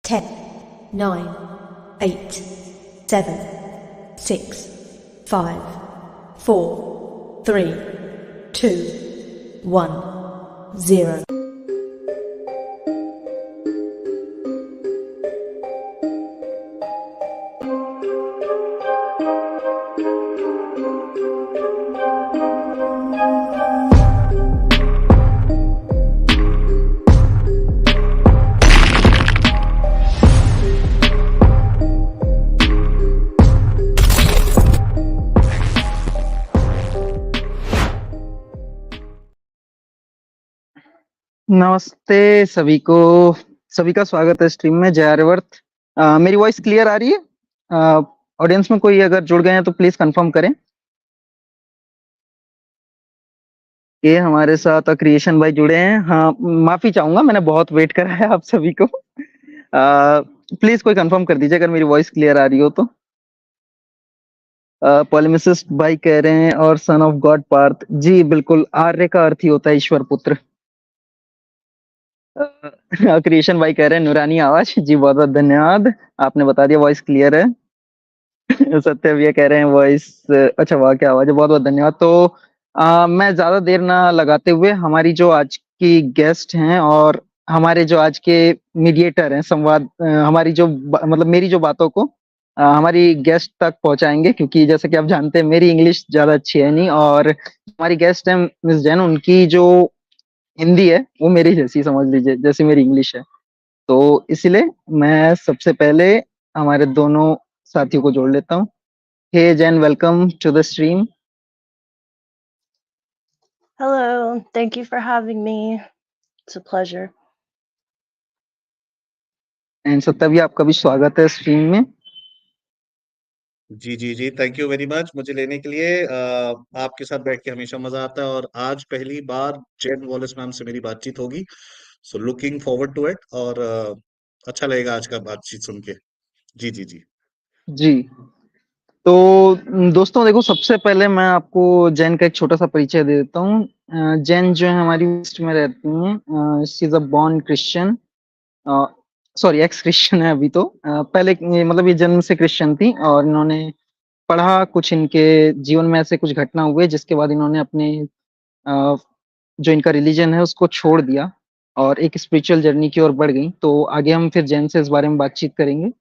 10, 9, 8, 7, 6, 5, 4, 3, 2, 1, 0. नमस्ते सभी का स्वागत है स्ट्रीम में। जय आर्यवर्त। मेरी वॉइस क्लियर आ रही है? ऑडियंस में कोई अगर जुड़ गए हैं तो प्लीज कंफर्म करें। ये हमारे साथ क्रिएशन भाई जुड़े हैं। हाँ, माफी चाहूंगा, मैंने बहुत वेट करा है आप सभी को। प्लीज कोई कंफर्म कर दीजिए अगर मेरी वॉइस क्लियर आ रही हो तो। पॉलेमिसिस्ट भाई कह रहे हैं और सन ऑफ गॉड पार्थ। जी बिल्कुल, आर्य का अर्थ ही होता है ईश्वर पुत्र। क्रिएशन भाई कह रहे हैं नूरानी आवाज। जी बहुत बहुत धन्यवाद, आपने बता दिया वॉइस क्लियर है। सत्य भैया कह रहे हैं वॉइस अच्छा, वाह क्या आवाज है, बहुत बहुत धन्यवाद। तो मैं ज्यादा देर ना लगाते हुए हमारी जो आज की गेस्ट हैं और हमारे जो आज के मीडिएटर हैं संवाद, हमारी जो मतलब मेरी जो बातों को हमारी गेस्ट तक पहुंचाएंगे, क्योंकि जैसे कि आप जानते हैं मेरी इंग्लिश ज्यादा अच्छी है नहीं, और हमारी गेस्ट है मिस जैन, उनकी जो हिंदी है वो मेरी जैसी समझ लीजिए जैसी मेरी इंग्लिश है। तो इसीलिए मैं सबसे पहले हमारे दोनों साथियों को जोड़ लेता हूँ। Hey Jen, welcome to the stream. Hello, thank you for having me. It's a pleasure. And Satya भी आपका भी स्वागत है स्ट्रीम में। जी जी जी, थैंक यू वेरी मच मुझे लेने के लिए। आपके साथ बैठ के हमेशा मजा आता है और आज पहली बार जेन वॉलेस मैम से मेरी बातचीत होगी। So looking forward to it और अच्छा लगेगा आज का बातचीत सुन के। जी जी जी जी तो दोस्तों देखो, सबसे पहले मैं आपको जैन का एक छोटा सा परिचय दे देता हूँ। जैन जो है हमारी वेस्ट में रहती हैं। She is a born Christian, sorry x Christian है अभी तो। पहले मतलब ये जन्म से क्रिश्चियन थी और इन्होंने पढ़ा, कुछ इनके जीवन में ऐसे कुछ घटना हुए जिसके बाद इन्होंने अपने जो इनका रिलीजन है उसको छोड़ दिया और एक स्पिरिचुअल जर्नी की ओर बढ़ गई। तो आगे हम फिर जैन से इस बारे में बातचीत करेंगे।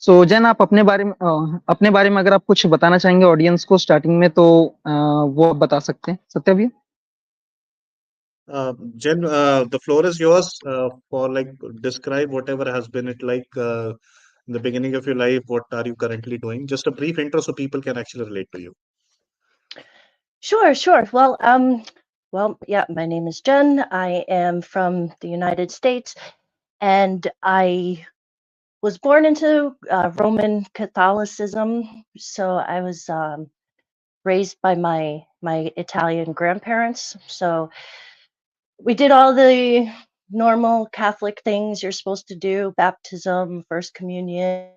सो जैन, आप अपने बारे में अगर आप कुछ बताना चाहेंगे ऑडियंस को स्टार्टिंग में, तो वो आप बता सकते हैं सत्या भैया। Jen, the floor is yours for like describe whatever has been it like in the beginning of your life. What are you currently doing? Just a brief intro so people can actually relate to you. Sure. Well, yeah, my name is Jen. I am from the United States, and I was born into Roman Catholicism. So I was raised by my Italian grandparents. So we did all the normal Catholic things you're supposed to do: baptism, first communion,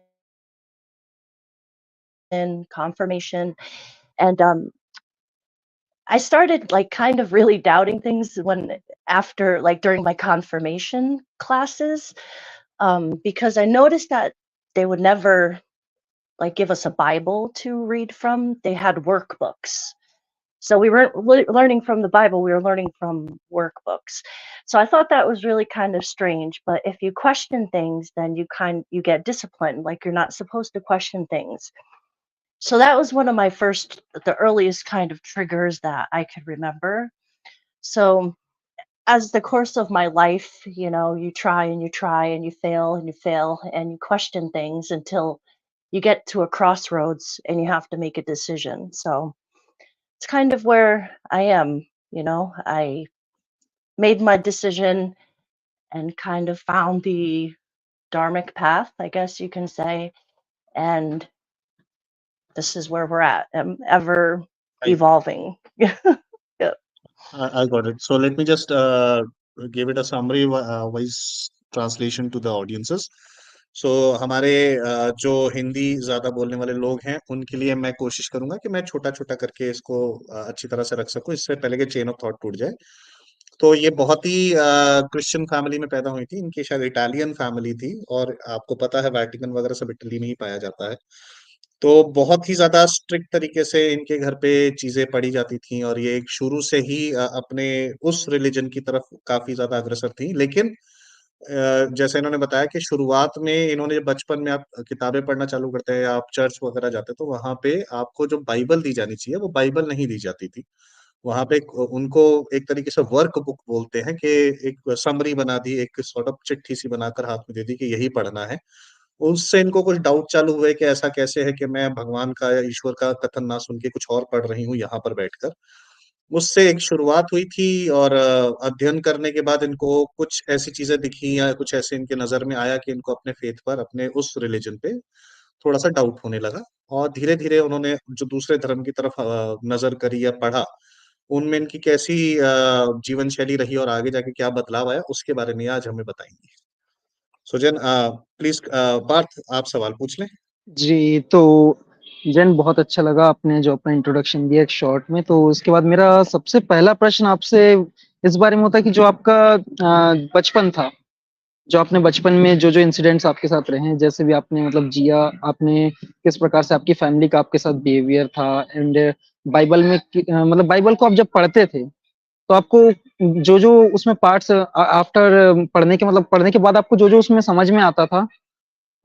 and confirmation. And I started like kind of really doubting things after like during my confirmation classes, because I noticed that they would never like give us a Bible to read from. They had workbooks. So we weren't learning from the Bible, we were learning from workbooks. So I thought that was really kind of strange. But if you question things, then you get disciplined. Like you're not supposed to question things. So that was one of the earliest kind of triggers that I could remember. So as the course of my life, you try and you try and you fail and you fail and you question things until you get to a crossroads and you have to make a decision. So it's kind of where I am. I made my decision and kind of found the dharmic path, I guess you can say. And this is where we're at. I'm ever evolving. Yeah. I got it. So let me just give it a summary wise translation to the audiences. So हमारे जो हिंदी ज्यादा बोलने वाले लोग हैं उनके लिए मैं कोशिश करूंगा कि मैं छोटा छोटा करके इसको अच्छी तरह से रख सकूं, इससे पहले कि चेन ऑफ थॉट टूट जाए। तो ये बहुत ही क्रिश्चियन फैमिली में पैदा हुई थी। इनकी शायद इटालियन फैमिली थी, और आपको पता है वैटिकन वगैरह सब इटली में ही पाया जाता है। तो बहुत ही ज्यादा स्ट्रिक्ट तरीके से इनके घर पे चीजें पढ़ी जाती थी, और ये एक शुरू से ही अपने उस रिलीजन की तरफ काफी ज्यादा अग्रसर थी। लेकिन जैसे इन्होंने बताया कि शुरुआत में इन्होंने जब बचपन में आप किताबें पढ़ना चालू करते हैं या आप चर्च वगैरह जाते हैं, तो वहां पे आपको जो बाइबल दी जानी चाहिए वो बाइबल नहीं दी जाती थी। वहां पे उनको एक तरीके से वर्क बुक बोलते हैं, कि एक समरी बना दी, एक सॉर्ट ऑफ चिट्ठी सी बनाकर हाथ में दे दी कि यही पढ़ना है। उससे इनको कुछ डाउट चालू हुए कि ऐसा कैसे है कि मैं भगवान का या ईश्वर का कथन ना सुन के कुछ और पढ़ रही हूँ यहाँ पर बैठकर। उससे एक शुरुआत हुई थी, और अध्ययन करने के बाद इनको कुछ ऐसी चीजें दिखी या कुछ ऐसे इनके नजर में आया कि इनको अपने फेथ पर, अपने उस रिलीजन पे थोड़ा सा डाउट होने लगा। और धीरे धीरे उन्होंने जो दूसरे धर्म की तरफ नजर करी या पढ़ा, उनमें इनकी कैसी जीवन शैली रही और आगे जाके क्या बदलाव आया, उसके बारे में आज हमें बताएंगे। सुजन, प्लीज, पार्थ, आप सवाल पूछ लें। जी, तो जैन बहुत अच्छा लगा आपने जो अपना इंट्रोडक्शन दिया एक शॉर्ट में। तो उसके बाद मेरा सबसे पहला प्रश्न आपसे इस बारे में होता है कि जो आपका बचपन था, जो आपने बचपन में जो-जो इंसिडेंट्स आपके साथ रहे हैं, जैसे भी आपने मतलब जिया, आपने किस प्रकार से आपकी फैमिली का आपके साथ बिहेवियर था एंड बाइबल में मतलब बाइबल को आप जब पढ़ते थे, तो आपको जो-जो उसमें पार्ट्स आफ्टर पढ़ने के मतलब पढ़ने के बाद आपको जो-जो उसमें समझ में आता था,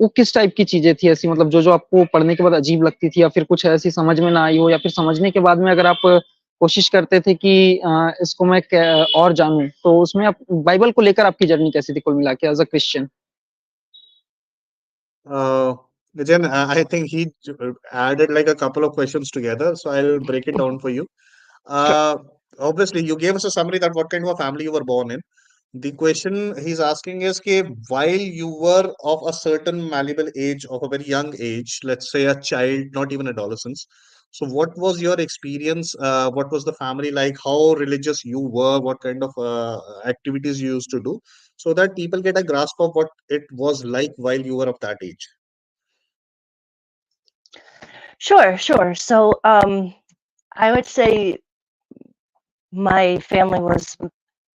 वो किस टाइप की चीज़ें थी ऐसी मतलब जो-जो आपको पढ़ने के बाद अजीब लगती थी या फिर कुछ ऐसी समझ में ना आई हो या फिर समझने के बाद में अगर आप कोशिश करते थे कि इसको मैं कै और जानूँ, तो उसमें आप बाइबल को लेकर आपकी जर्नी कैसी थी कुल मिला के as a Christian? Then I think he added like a couple of questions together, so I'll break it down for you. Sure. Uh, Obviously, you gave us a summary that what kind of a family you were born in. The question he's asking is कि while you were of a certain malleable age, of a very young age, let's say a child, not even adolescence. So, what was your experience? What was the family like? How religious you were? What kind of activities you used to do? So that people get a grasp of what it was like while you were of that age. Sure, sure. So, I would say my family was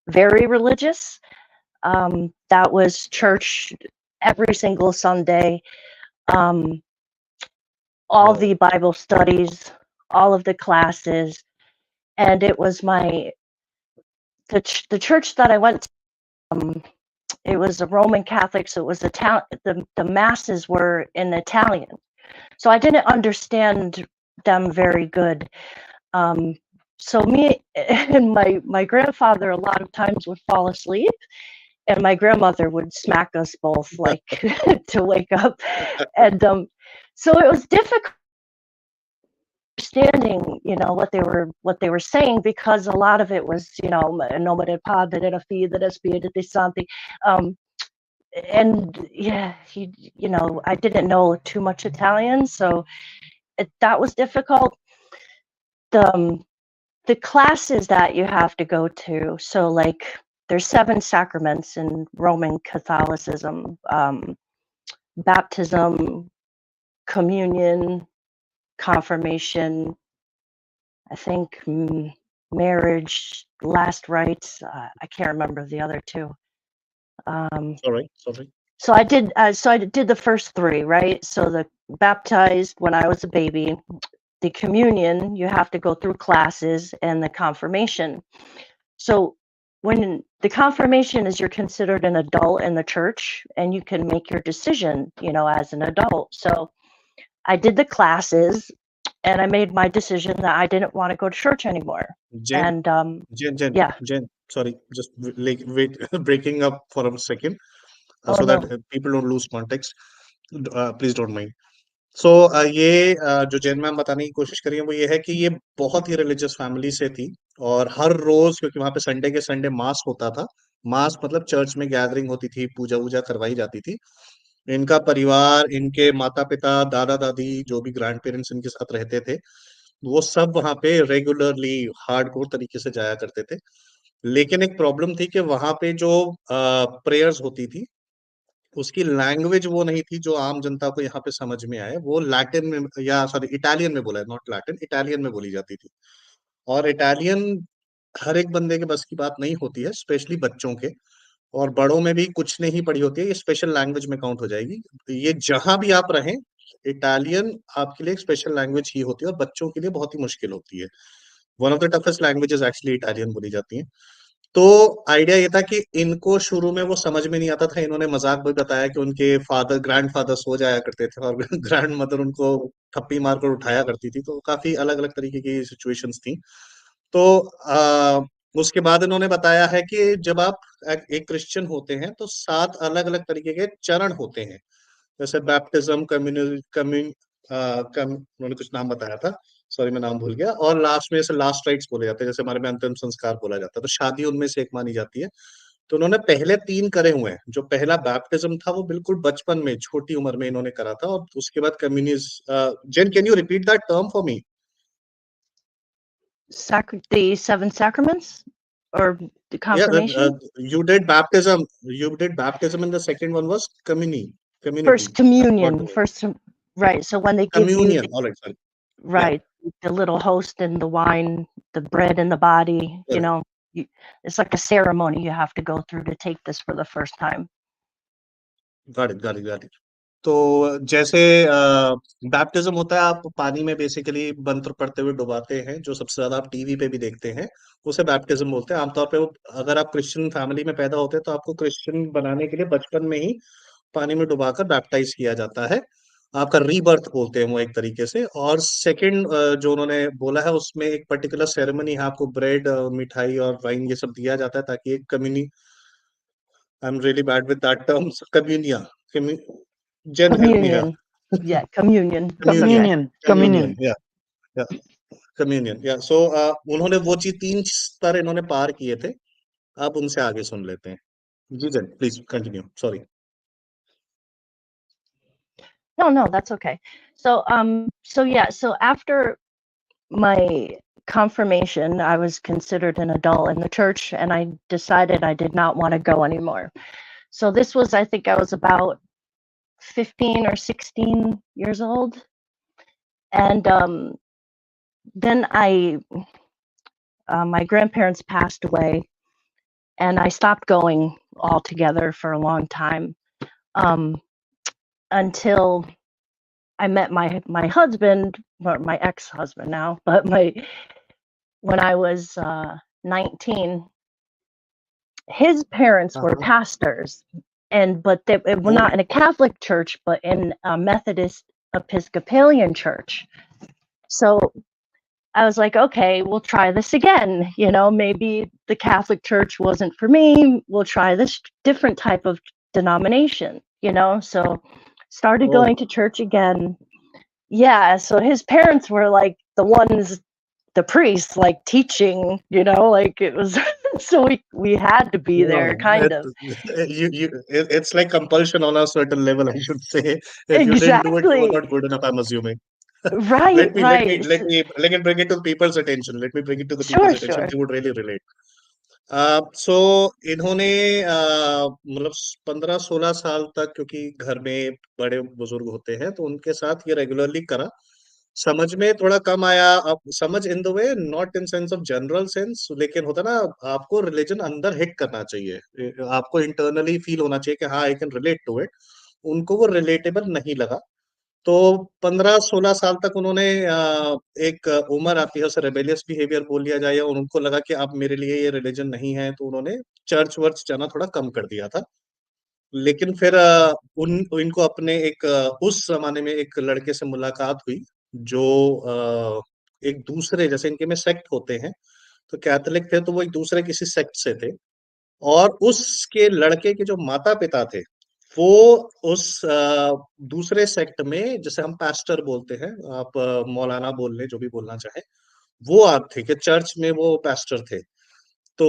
very religious. That was church every single Sunday, um, all Wow. the Bible studies, all of the classes, and it was the church that I went to. It was a Roman Catholic, so it was the masses were in Italian, so I didn't understand them very good. Um, so me and my grandfather a lot of times would fall asleep, and my grandmother would smack us both like to wake up, and so it was difficult understanding, what they were saying, because a lot of it was, nome del padre, della figlia, dello spirito santo, um, and yeah, I didn't know too much Italian, so that was difficult. The the classes that you have to go to, so like there's 7 sacraments in Roman Catholicism: baptism, communion, confirmation, I think, marriage, last rites. I can't remember the other 2. Sorry, sorry. So I did the first 3, right? So the baptized when I was a baby, the communion, you have to go through classes, and the confirmation. So when the confirmation is, you're considered an adult in the church, and you can make your decision, as an adult. So I did the classes, and I made my decision that I didn't want to go to church anymore. Jen, And Jen, yeah. Jen, sorry, just like wait, breaking up for a second, Oh so that no. people don't lose context. Please don't mind. सो ये जो Jain ma'am बताने की कोशिश करी है वो ये है कि ये बहुत ही रिलीजियस फैमिली से थी, और हर रोज, क्योंकि वहां पे संडे के संडे मास होता था। मास मतलब चर्च में गैदरिंग होती थी, पूजा वूजा करवाई जाती थी। इनका परिवार, इनके माता पिता, दादा दादी, जो भी ग्रैंड पेरेंट्स इनके साथ रहते थे, वो सब वहां पे रेगुलरली हार्डकोर तरीके से जाया करते थे। लेकिन एक प्रॉब्लम थी कि वहां पे जो प्रेयर्स होती थी, उसकी लैंग्वेज वो नहीं थी जो आम जनता को यहाँ पे समझ में आए। वो लैटिन में, या सॉरी इटालियन में बोला है, नॉट लैटिन, इटालियन में बोली जाती थी। और इटालियन हर एक बंदे के बस की बात नहीं होती है, स्पेशली बच्चों के। और बड़ों में भी कुछ नहीं पढ़ी होती है, ये स्पेशल लैंग्वेज में काउंट हो जाएगी। ये जहां भी आप रहें, इटालियन आपके लिए एक स्पेशल लैंग्वेज ही होती है और बच्चों के लिए बहुत ही मुश्किल होती है। One of the toughest languages actually Italian बोली जाती है। तो आइडिया ये था कि इनको शुरू में वो समझ में नहीं आता था। इन्होंने मजाक में बताया कि उनके फादर ग्रैंडफादर सो जाया करते थे और ग्रैंड मदर उनको थप्पी मारकर उठाया करती थी। तो काफी अलग अलग तरीके की सिचुएशंस थी। तो उसके बाद इन्होंने बताया है कि जब आप एक क्रिश्चियन होते हैं तो 7 अलग अलग तरीके के चरण होते हैं। जैसे बैप्टिज्म, उन्होंने कुछ नाम बताया था, सॉरी मैं नाम भूल गया। और लास्ट में जैसे लास्ट राइट्स बोले जाते हैं, जैसे हमारे में अंतिम संस्कार बोला जाता है, तो शादी उनमें से एक मानी जाती है। तो उन्होंने पहले 3 करे हुए हैं। जो पहला बैप्टिज्म था वो बिल्कुल बचपन में, छोटी उम्र में इन्होंने करा था। और उसके बाद Jen, can you repeat that term for me? The 7 sacraments or the Yeah, confirmation? you did baptism. You did baptism, and the second one was First community. communion, right. So when they give you Communion. All right, sorry. Yeah, right, the little host and the wine, the bread and the body, correct. you, it's like a ceremony you have to go through to take this for the first time. Got it, got it, got it. तो जैसे baptism होता है, आप पानी में basically मंत्र पढ़ते हुए डुबाते हैं, जो सबसे ज्यादा आप टीवी पे भी देखते हैं, उसे बैप्टिज्म बोलते हैं। आमतौर पे अगर आप क्रिश्चियन फैमिली में पैदा होते हैं तो आपको क्रिश्चियन बनाने के लिए बचपन में ही पानी में डुबाकर बैप्टाइज किया जाता है। आपका रीबर्थ बोलते हैं वो एक तरीके से। और सेकंड जो उन्होंने बोला है, उसमें एक पर्टिकुलर सेरेमनी है, आपको ब्रेड, मिठाई और वाइन ये सब दिया जाता है ताकि एक कम्युनी I am really bad with that terms, कम्युनिया, Jen help me Communion. Yeah, communion. It's communion, okay. Communion. या कम्युनियन, या सो उन्होंने वो चीज 3 स्तर इन्होंने पार किए थे। आप उनसे आगे सुन लेते हैं। जी जन, please continue, sorry. No, that's okay. So after my confirmation, I was considered an adult in the church, and I decided I did not want to go anymore. So this was, I think I was about 15 or 16 years old. And then my grandparents passed away, and I stopped going altogether for a long time, until I met my husband, or my ex-husband now, but when I was 19, his parents were pastors, but they were not in a Catholic church, but in a Methodist Episcopalian church. So I was like, okay, we'll try this again. Maybe the Catholic Church wasn't for me. We'll try this different type of denomination, So started going to church again. Yeah, so his parents were like the priests, like teaching, like it was, so we had to be there, kind of. It's like compulsion on a certain level, I should say. If you didn't do it, you were Exactly. not good enough, I'm assuming. Right. Let me bring it to the people's attention. Let me bring it to the people's Sure, attention. sure. They would really relate. सो इन्होंने मतलब 15-16 साल तक, क्योंकि घर में बड़े बुजुर्ग होते हैं तो उनके साथ ये रेगुलरली करा। समझ में थोड़ा कम आया। अब समझ in the way, not in sense of general sense, लेकिन होता ना, आपको रिलीजन अंदर हिट करना चाहिए, आपको इंटरनली फील होना चाहिए कि हाँ, I can relate to it. उनको वो रिलेटेबल नहीं लगा। तो 15-16 साल तक उन्होंने एक उम्र आती है, उसे रेबेलियस बिहेवियर बोल लिया जाए, या उनको लगा कि अब मेरे लिए ये रिलीजन नहीं है, तो उन्होंने चर्च वर्च जाना थोड़ा कम कर दिया था। लेकिन फिर इनको अपने उस जमाने में एक लड़के से मुलाकात हुई, जो एक दूसरे, जैसे इनके में सेक्ट होते हैं, तो कैथोलिक थे तो वो एक दूसरे किसी सेक्ट से थे। और उसके लड़के के जो माता पिता थे, वो उस दूसरे सेक्ट में, जैसे हम पास्टर बोलते हैं, आप मौलाना बोल लें, जो भी बोलना चाहे, वो आप थे कि चर्च में वो पास्टर थे। तो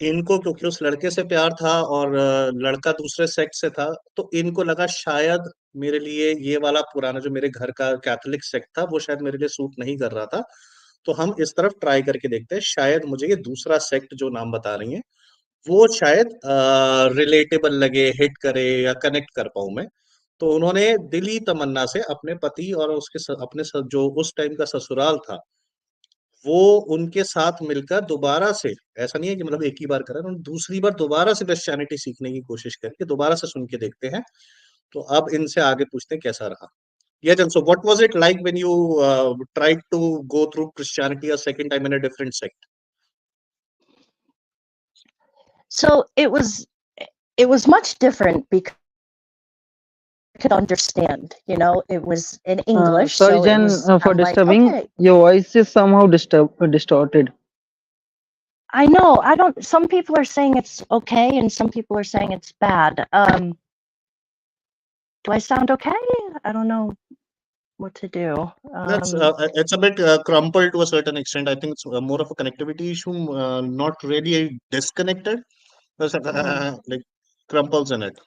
इनको क्योंकि उस लड़के से प्यार था और लड़का दूसरे सेक्ट से था, तो इनको लगा शायद मेरे लिए ये वाला पुराना जो मेरे घर का कैथोलिक सेक्ट था, वो शायद मेरे लिए सूट नहीं कर रहा था। तो हम इस तरफ ट्राई करके देखते हैं, शायद मुझे ये दूसरा सेक्ट जो नाम बता रही हैं वो शायद रिलेटेबल लगे, हिट करे या कनेक्ट कर पाऊं मैं। तो उन्होंने दिली तमन्ना से अपने पति और उसके अपने जो उस टाइम का ससुराल था, वो उनके साथ मिलकर दोबारा से, ऐसा नहीं है कि मतलब एक ही बार करा, उन्होंने दूसरी बार दोबारा से क्रिश्चियनिटी सीखने की कोशिश करके दोबारा से सुन के देखते हैं। तो अब इनसे आगे पूछते हैं कैसा रहा। Yeah, Jan, so what was it like when you tried to go through Christianity a second time in a different sect? So it was much different because I could understand, it was in English, Sorry, so it Jen, was, for I'm like, disturbing. okay, Your voice is somehow distorted. I know, some people are saying it's okay and some people are saying it's bad. Do I sound okay? I don't know what to do. That's it's a bit crumpled to a certain extent. I think it's more of a connectivity issue, not really disconnected. There's like crumples in it.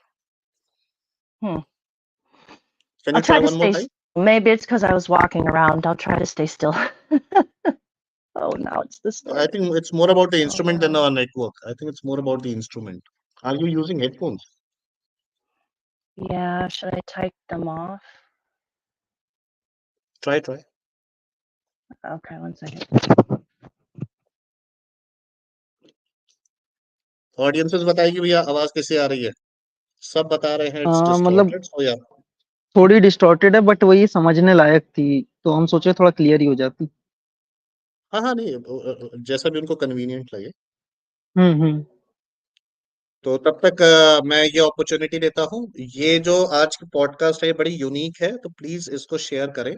Hmm. Can I'll you try try to one more stay. time? Maybe it's because I was walking around. I'll try to stay still. Oh, now it's I distorted. think it's more about the instrument than no. our network. I think it's more about the instrument. Are you using headphones? Yeah, should I take them off? Try. Okay, 1 second. Audiences बताएगी भैया आवाज कैसे आ रही है? सब बता रहे हैं it's मतलब distorted. So yeah. थोड़ी डिस्टॉर्टेड है, बट वही समझने लायक थी, तो हम सोचे थोड़ा क्लियर ही हो जाती। हाँ नहीं, जैसा भी उनको कन्वीनियंट लगे। हम्म। तो तब तक मैं ये अपॉर्चुनिटी देता हूँ। ये जो आज की पॉडकास्ट है ये बड़ी यूनिक है, तो प्लीज इसको शेयर करें।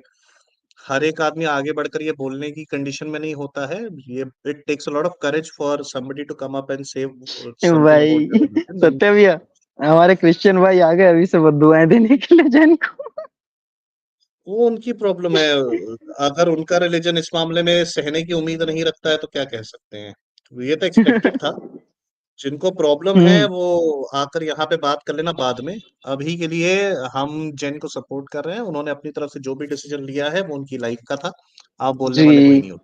हर एक आदमी आगे बढ़कर ये बोलने की कंडीशन में नहीं होता है। ये it takes a lot of courage for somebody to come up and say something about भाई द रिलीजन। सत्य भैया, हमारे क्रिश्चियन भाई आ गए अभी से दुआएं देने के लिए जैन को। वो उनकी प्रॉब्लम है। अगर उनका रिलीजन इस मामले में सहने की उम्मीद नहीं रखता है तो क्या कह सकते हैं। तो ये तो एक्सपेक्टेड था। जिनको प्रॉब्लम है हम्म। वो आकर यहाँ पे बात कर लेना बाद में। अभी के लिए हम जेन को सपोर्ट कर रहे हैं। उन्होंने अपनी तरफ से जो भी डिसीजन लिया है वो उनकी लाइफ का था। आप बोलने जी, वाले कोई नहीं हो।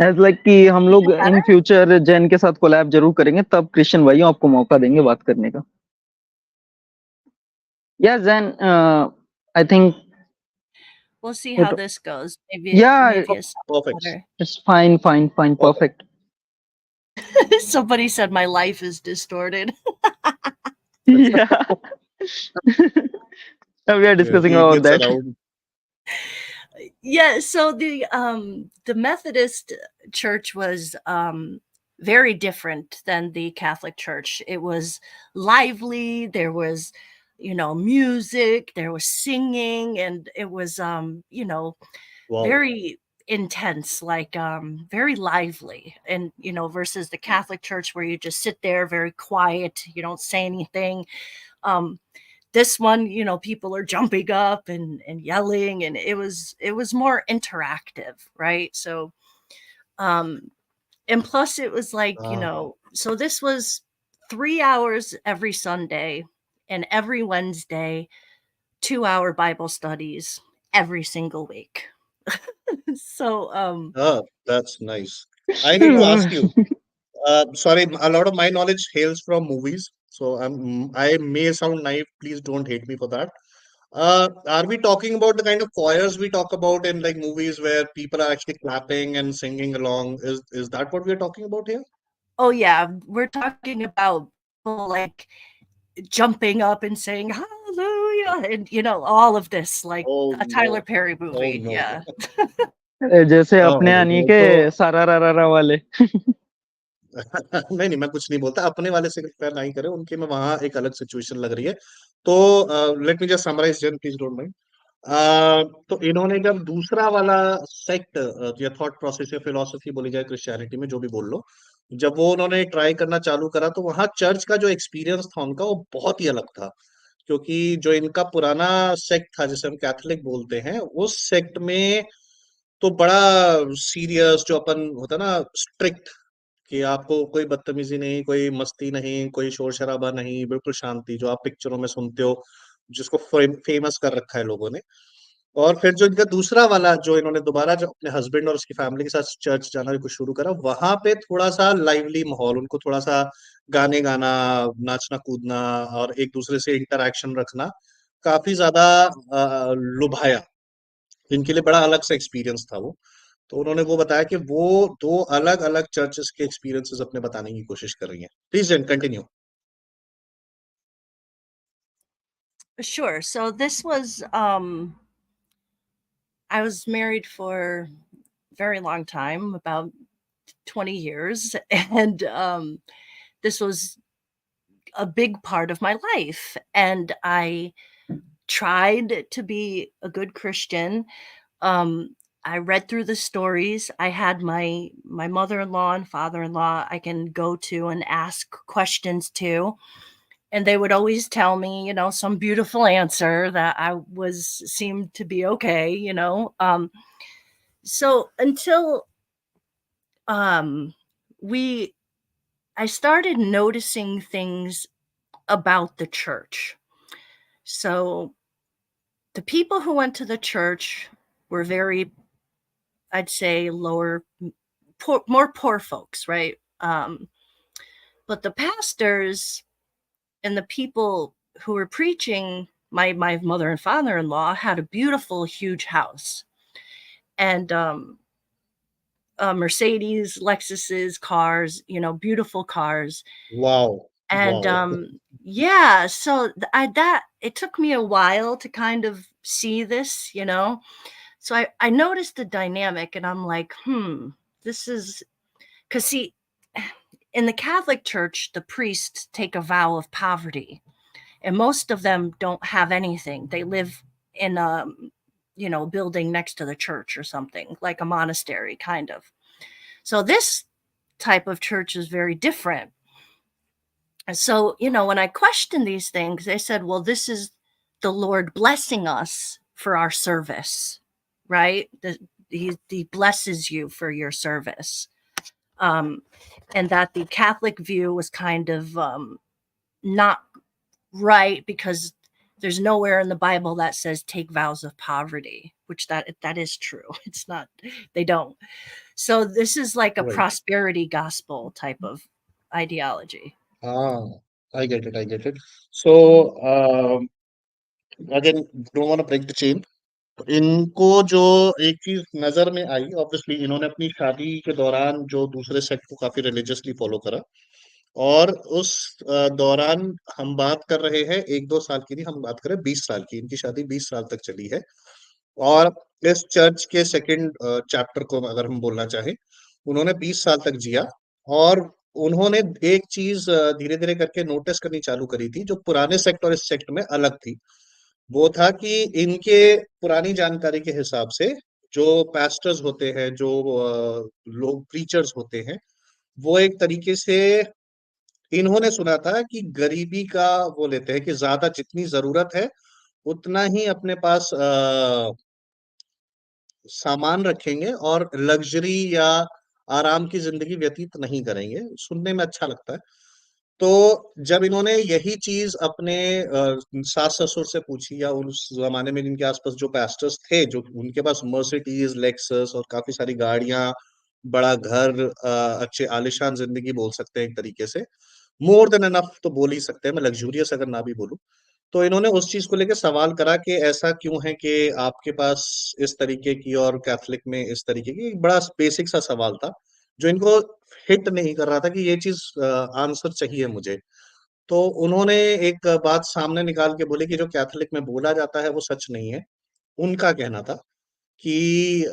एज लाइक कि हम लोग इन फ्यूचर जैन के साथ कोलैब जरूर करेंगे, तब क्रिश्चियन भाइयों आपको मौका देंगे बात करने का। या Jain, I think We'll see how this goes. Maybe या maybe it's perfect. better. It's fine perfect. Perfect. Somebody said my life is distorted. Yeah. We are discussing He about gets that. around. Yeah, so the Methodist church was very different than the Catholic Church. It was lively, there was music, there was singing, and it was Wow. very intense, like very lively, and versus the Catholic Church where you just sit there very quiet, you don't say anything. This one, people are jumping up and yelling, and it was more interactive, right? So and plus it was like, so this was 3 hours every Sunday, and every Wednesday 2-hour Bible studies every single week. So That's nice. I need to ask you. Sorry, a lot of my knowledge hails from movies, so I may sound naive. Please don't hate me for that. Are we talking about the kind of choirs we talk about in like movies where people are actually clapping and singing along? Is that what we're talking about here? oh yeah, we're talking about people like jumping up and saying hallelujah, and all of this, like Oh a Tyler no. Perry Oh movie. no. Yeah. जैसे अपने आनी वो के तो सारा रा वाले। नहीं मैं कुछ नहीं बोलता। अपने वाले से कंपेयर नहीं करें, उनके में वहां एक अलग सिचुएशन लग रही है। तो लेट मी जस्ट समराइज जन, प्लीज डोंट माइंड। तो इन्होंने जब दूसरा वाला सेक्ट या थॉट प्रोसेस या फिलोसफी बोली जाए क्रिश्चियनिटी में, जो भी बोल लो, जब वो उन्होंने ट्राई करना चालू करा तो वहां चर्च का जो एक्सपीरियंस था उनका वो बहुत ही अलग था। क्योंकि जो इनका पुराना सेक्ट था जिसे हम कैथोलिक बोलते हैं, उस सेक्ट में तो बड़ा सीरियस जो अपन होता ना, स्ट्रिक्ट, कि आपको कोई बदतमीजी नहीं, कोई मस्ती नहीं, कोई शोर शराबा नहीं, बिल्कुल शांति, जो आप पिक्चरों में सुनते हो, जिसको फेमस कर रखा है लोगों ने। और फिर जो इनका दूसरा वाला, जो इन्होंने दोबारा जो अपने हस्बैंड और उसकी फैमिली के साथ चर्च जाना कुछ शुरू करा, वहां पे थोड़ा सा लाइवली माहौल, उनको थोड़ा सा गाने गाना, नाचना कूदना और एक दूसरे से इंटरेक्शन रखना काफी ज्यादा लुभाया। इनके लिए बड़ा अलग सा एक्सपीरियंस था वो। तो उन्होंने वो बताया कि वो दो अलग अलग चर्चेस के एक्सपीरियंसेस अपने बताने की कोशिश कर रही हैं. Please Jen continue. Sure. So this was I was married for a very long time, about 20 years, and this was a big part of my life, and I tried to be a good Christian. I read through the stories. I had my mother-in-law and father-in-law I can go to and ask questions to, and they would always tell me, some beautiful answer that I was. Seemed to be okay. So until um we I started noticing things about the church. So the people who went to the church were very, I'd say, more poor folks, right? But the pastors and the people who were preaching, my mother and father-in-law had a beautiful, huge house, and Mercedes, Lexuses, cars, beautiful cars. Wow. And wow. yeah, so that it took me a while to kind of see this. So I noticed the dynamic, and I'm like, this is because, see, in the Catholic Church, the priests take a vow of poverty, and most of them don't have anything. They live in a building next to the church or something, like a monastery kind of. So this type of church is very different. And so, when I questioned these things, they said, well, this is the Lord blessing us for our service, right? He blesses you for your service. And that the Catholic view was kind of not right, because there's nowhere in the Bible that says take vows of poverty, which that is true. It's not, they don't. So this is like a Right. prosperity gospel type of ideology. हाँ, I get it, I get it. So, again, don't want to break the chain. इनको जो एक चीज नजर में आई, obviously इन्होंने अपनी शादी के दौरान जो दूसरे सेक्ट को काफी रिलीजियसली फॉलो करा, और उस दौरान हम बात कर रहे हैं 1-2 साल की नहीं, हम बात करें 20 साल की. इनकी शादी 20 साल तक चली है. और इस चर्च के सेकंड चैप्टर को अगर हम बोलना चाहें, उन्होंने 20 साल तक जिया. और उन्होंने एक चीज धीरे धीरे करके नोटिस करनी चालू करी थी, जो पुराने सेक्ट और इस सेक्ट में अलग थी. वो था कि इनके पुरानी जानकारी के हिसाब से जो पास्टर्स होते हैं, जो लोग प्रीचर्स होते हैं, वो एक तरीके से इन्होंने सुना था कि गरीबी का वो लेते हैं कि ज्यादा जितनी जरूरत है उतना ही अपने पास सामान रखेंगे, और लग्जरी या आराम की जिंदगी व्यतीत नहीं करेंगे. सुनने में अच्छा लगता है. तो जब इन्होंने यही चीज अपने सास ससुर से पूछी, या उस जमाने में इनके आसपास जो पास्टर्स थे, जो उनके पास मर्सिडीज, लेक्सस और काफी सारी गाड़ियां, बड़ा घर, अच्छे आलिशान जिंदगी बोल सकते हैं एक तरीके से, मोर देन एनफ तो बोल ही सकते हैं, मैं लग्जूरियस अगर ना भी बोलूं. तो इन्होंने उस चीज को लेकर सवाल करा कि ऐसा क्यों है कि आपके पास इस तरीके की और कैथलिक में इस तरीके की. एक बड़ा बेसिक सा सवाल था जो इनको हिट नहीं कर रहा था कि ये चीज आंसर चाहिए मुझे. तो उन्होंने एक बात सामने निकाल के बोले कि जो कैथलिक में बोला जाता है वो सच नहीं है. उनका कहना था कि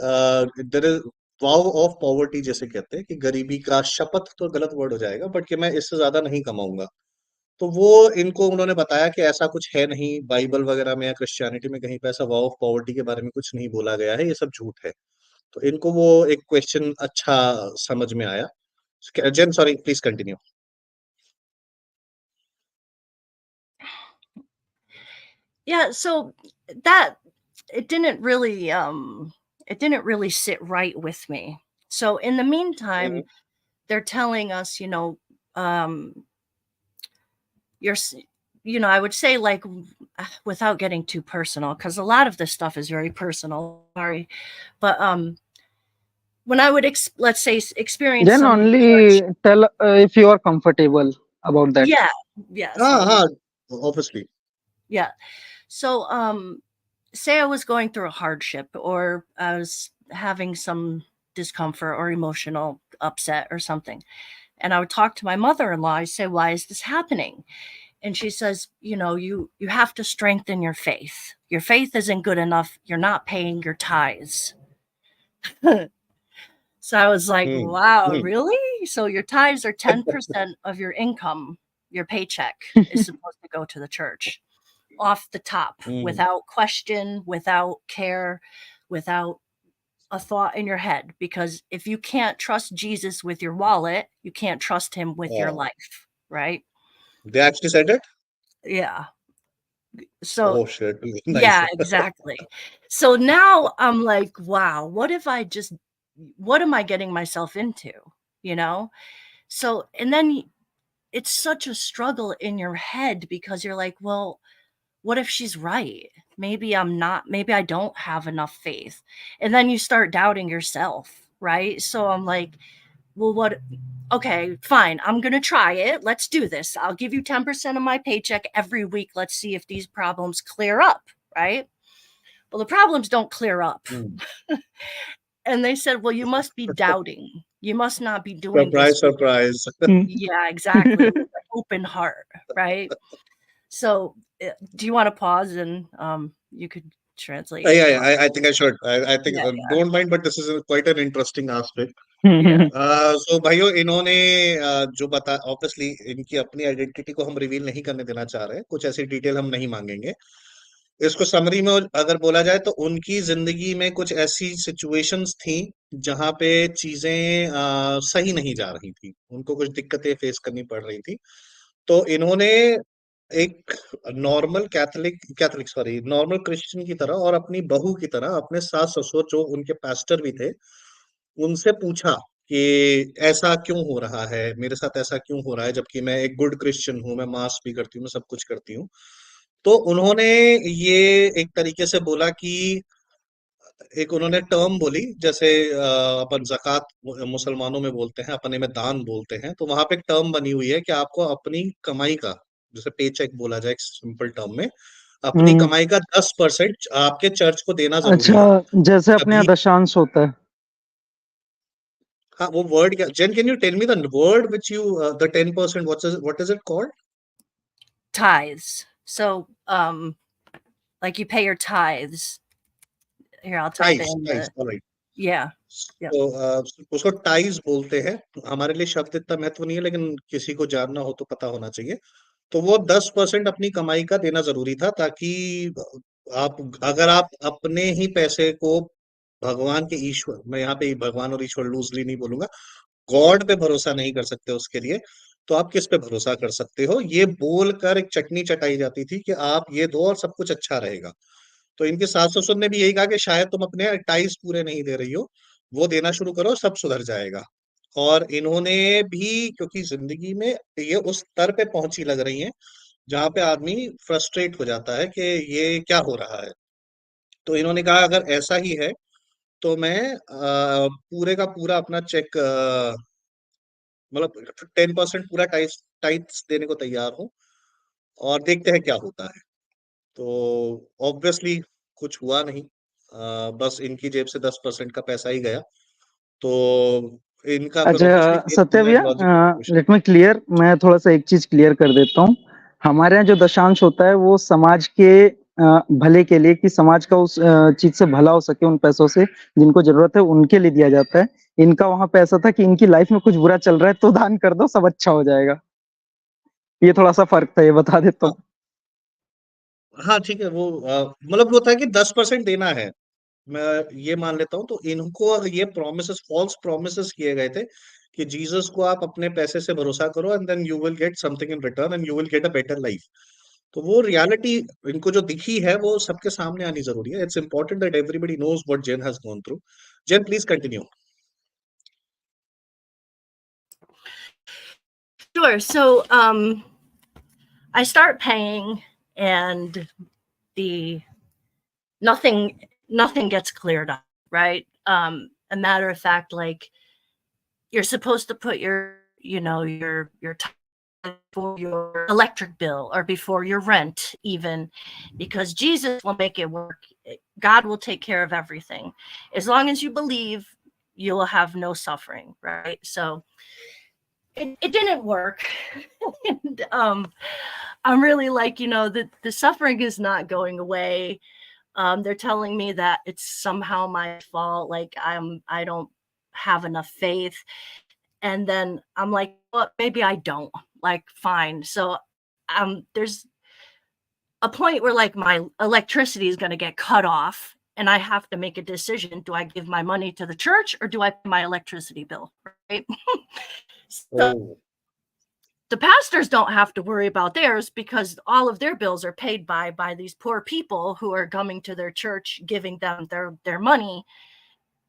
there is vow of poverty, जैसे कहते हैं कि गरीबी का शपथ, तो गलत वर्ड हो जाएगा, बट कि मैं इससे ज्यादा नहीं कमाऊंगा. तो वो इनको उन्होंने बताया कि ऐसा कुछ है नहीं, बाइबल वगैरह में या क्रिश्चियनिटी में कहीं पे ऐसा वॉव ऑफ पॉवर्टी के बारे में कुछ नहीं बोला गया है, ये सब झूठ है. तो इनको वो एक क्वेश्चन अच्छा समझ में आया. Jen, sorry, please continue. Yeah, so that it didn't really sit right with me. So in the meantime, they're telling us, um you're s- I would say, like, without getting too personal, because a lot of this stuff is very personal, sorry, but when I would let's say experience Then some only church. tell if you are comfortable about that. Yeah, yeah, हाँ so हाँ, obviously. yeah. So say I was going through a hardship, or I was having some discomfort or emotional upset or something. And I would talk to my mother-in-law. I say, why is this happening? And she says, you have to strengthen your faith. Your faith isn't good enough. You're not paying your tithes. So I was like, wow, really? So your tithes are 10% of your income. Your paycheck is supposed to go to the church off the top, without question, without care, without a thought in your head. Because if you can't trust Jesus with your wallet, you can't trust him with your life, right? They actually said it? Yeah. So, Oh, shit. Nice. yeah, exactly. So now I'm like, wow, what am I getting myself into? So, and then it's such a struggle in your head because you're like, well, what if she's right? Maybe I don't have enough faith. And then you start doubting yourself, right? So I'm like, well, okay, fine. I'm going to try it. Let's do this. I'll give you 10% of my paycheck every week. Let's see if these problems clear up, right? Well, the problems don't clear up. And they said, well, you must be doubting. You must not be doing this. Surprise. Yeah, exactly. With an open heart, right? So do you want to pause and you could translate? Yeah, I think I should. I think, Yeah. don't mind, but this is quite an interesting aspect. Yeah. So भाइयों, इन्होंने जो बता, obviously इनकी अपनी identity को हम reveal नहीं करने देना चाह रहे हैं, कुछ ऐसी डिटेल हम नहीं मांगेंगे। इसको समरी में अगर बोला जाए तो उनकी जिंदगी में कुछ ऐसी सिचुएशंस थी जहां पे चीजें सही नहीं जा रही थी, उनको कुछ दिक्कतें फेस करनी पड़ रही थी। तो इन्होंने एक नॉर्मल क्रिश्चियन की तरह और अपनी बहू की तरह अपने सास ससुर जो उनके पास्टर भी थे उनसे पूछा कि ऐसा क्यों हो रहा है, मेरे साथ ऐसा क्यों हो रहा है, जबकि मैं एक गुड क्रिश्चियन हूँ, मैं मास भी करती हूँ, मैं सब कुछ करती हूँ। तो उन्होंने ये एक तरीके से बोला कि एक उन्होंने टर्म बोली, जैसे अपन ज़कात मुसलमानों में बोलते हैं, अपने में दान बोलते हैं, तो वहां पे एक टर्म बनी हुई है कि आपको अपनी कमाई का, जैसे पे चेक बोला जाए सिंपल टर्म में, अपनी कमाई का 10% आपके चर्च को देना जरूरी है। अच्छा, जैसे अपने यहाँ अभी दशांश होता है। हाँ, वो वर्ड क्या, Jen can you tell me the word which you the 10%, what is it called? Tithes. So like you pay your tithes. Here, I'll type ties, in ties, alright. yeah. तो उसको टाइज बोलते हैं। हमारे लिए शब्द इतना महत्व नहीं है, लेकिन किसी को जानना हो तो पता होना चाहिए। तो वो 10% अपनी कमाई का देना जरूरी था, ताकि अगर आप अपने ही पैसे को भगवान के ईश्वर, मैं यहाँ पे भगवान और ईश्वर लूजली नहीं बोलूंगा, गॉड पे भरोसा नहीं कर सकते उसके लिए, तो आप किस पे भरोसा कर सकते हो, ये बोलकर एक चटनी चटाई जाती थी कि आप ये दो और सब कुछ अच्छा रहेगा। तो इनके सास ससुर ने भी यही कहा कि शायद तुम अपने टाइज पूरे नहीं दे रही हो, वो देना शुरू करो, सब सुधर जाएगा। और इन्होंने भी, क्योंकि जिंदगी में ये उस स्तर पे पहुंची लग रही हैं जहां पे आदमी फ्रस्ट्रेट हो जाता है कि ये क्या हो रहा है। तो इन्होंने कहा अगर ऐसा ही है तो मैं पूरे का पूरा अपना चेक, मतलब 10% पूरा टाइट्स देने को तैयार हूँ, और देखते हैं क्या होता है। तो ऑब्वियसली कुछ हुआ नहीं, बस इनकी जेब से 10% का पैसा ही गया। तो इनका फिर ऑब्वियसली अच्छा सत्य भैया, लॉजिक। लेट मी क्लियर, मैं थोड़ा सा एक चीज क्लियर कर देता हूँ। हमारे यहाँ जो दशांश होता है वो समाज के भले के लिए, कि समाज का उस चीज से भला हो सके, उन पैसों से जिनको जरूरत है उनके लिए दिया जाता है। इनका वहां पे ऐसा था कि इनकी लाइफ में कुछ बुरा चल रहा है तो दान कर दो, सब अच्छा हो जाएगा। ये थोड़ा सा फर्क था, ये बता देता हूँ। हाँ ठीक है, वो मतलब होता है कि 10% देना है, मैं ये मान लेता हूँ। तो इनको अगर ये प्रोमिसेस, फॉल्स प्रोमिसेस किए गए थे कि जीसस को आप अपने पैसे से भरोसा करो and then you will get something in return and you will get a better life. तो वो रियलिटी इनको जो दिखी है वो सबके सामने आनी जरूरी है। It's important that everybody knows what Jen has gone through. Jen please continue. Sure. So I start paying and the nothing gets cleared up, right? A matter of fact, like you're supposed to put your time for your electric bill or before your rent, even, because Jesus will make it work. God will take care of everything as long as you believe. you'll have no suffering, right? So it didn't work. And I'm really like, the suffering is not going away. They're telling me that it's somehow my fault, like I don't have enough faith. And then I'm like, well, maybe I don't. Like, fine. So there's a point where like my electricity is going to get cut off, and I have to make a decision. Do I give my money to the church, or do I pay my electricity bill? Right. So Oh, the pastors don't have to worry about theirs, because all of their bills are paid by these poor people who are coming to their church, giving them their money,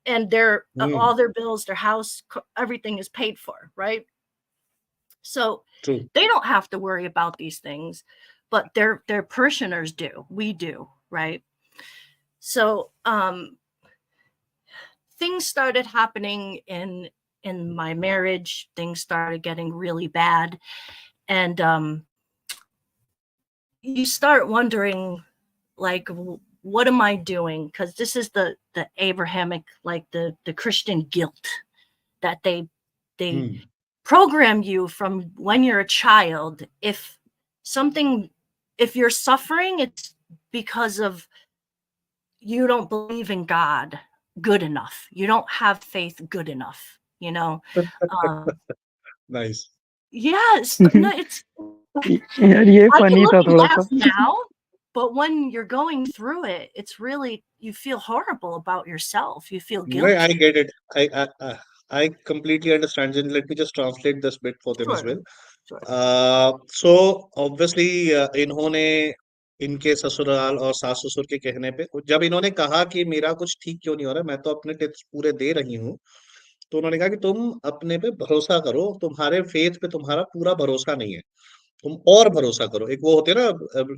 and all their bills, their house, everything is paid for, right? So true. they don't have to worry about these things, but their parishioners do. We do, right? So things started happening in my marriage. Things started getting really bad, and you start wondering, like, what am I doing? Because this is the Abrahamic, like the Christian guilt that they Hmm. program you from when you're a child. If you're suffering, it's because of you don't believe in God good enough. You don't have faith good enough, Um, Nice. yes, no, it's. यार ये I can funny look था and थोड़ा laugh सा. now, but when you're going through it, it's really, you feel horrible about yourself. You feel No, I guilty. get it. I completely understand. And let me just translate this bit for them as Sure, well. sure. So obviously इन्होंने इनके ससुराल और सास ससुर के कहने पे जब इन्होंने कहा कि मेरा कुछ ठीक क्यों नहीं हो रहा, मैं तो अपने टिप्स पूरे दे रही हूँ, तो उन्होंने कहा कि तुम अपने पे भरोसा करो, तुम्हारे फेथ पे तुम्हारा पूरा भरोसा नहीं है, तुम और भरोसा करो। एक वो होते हैं ना,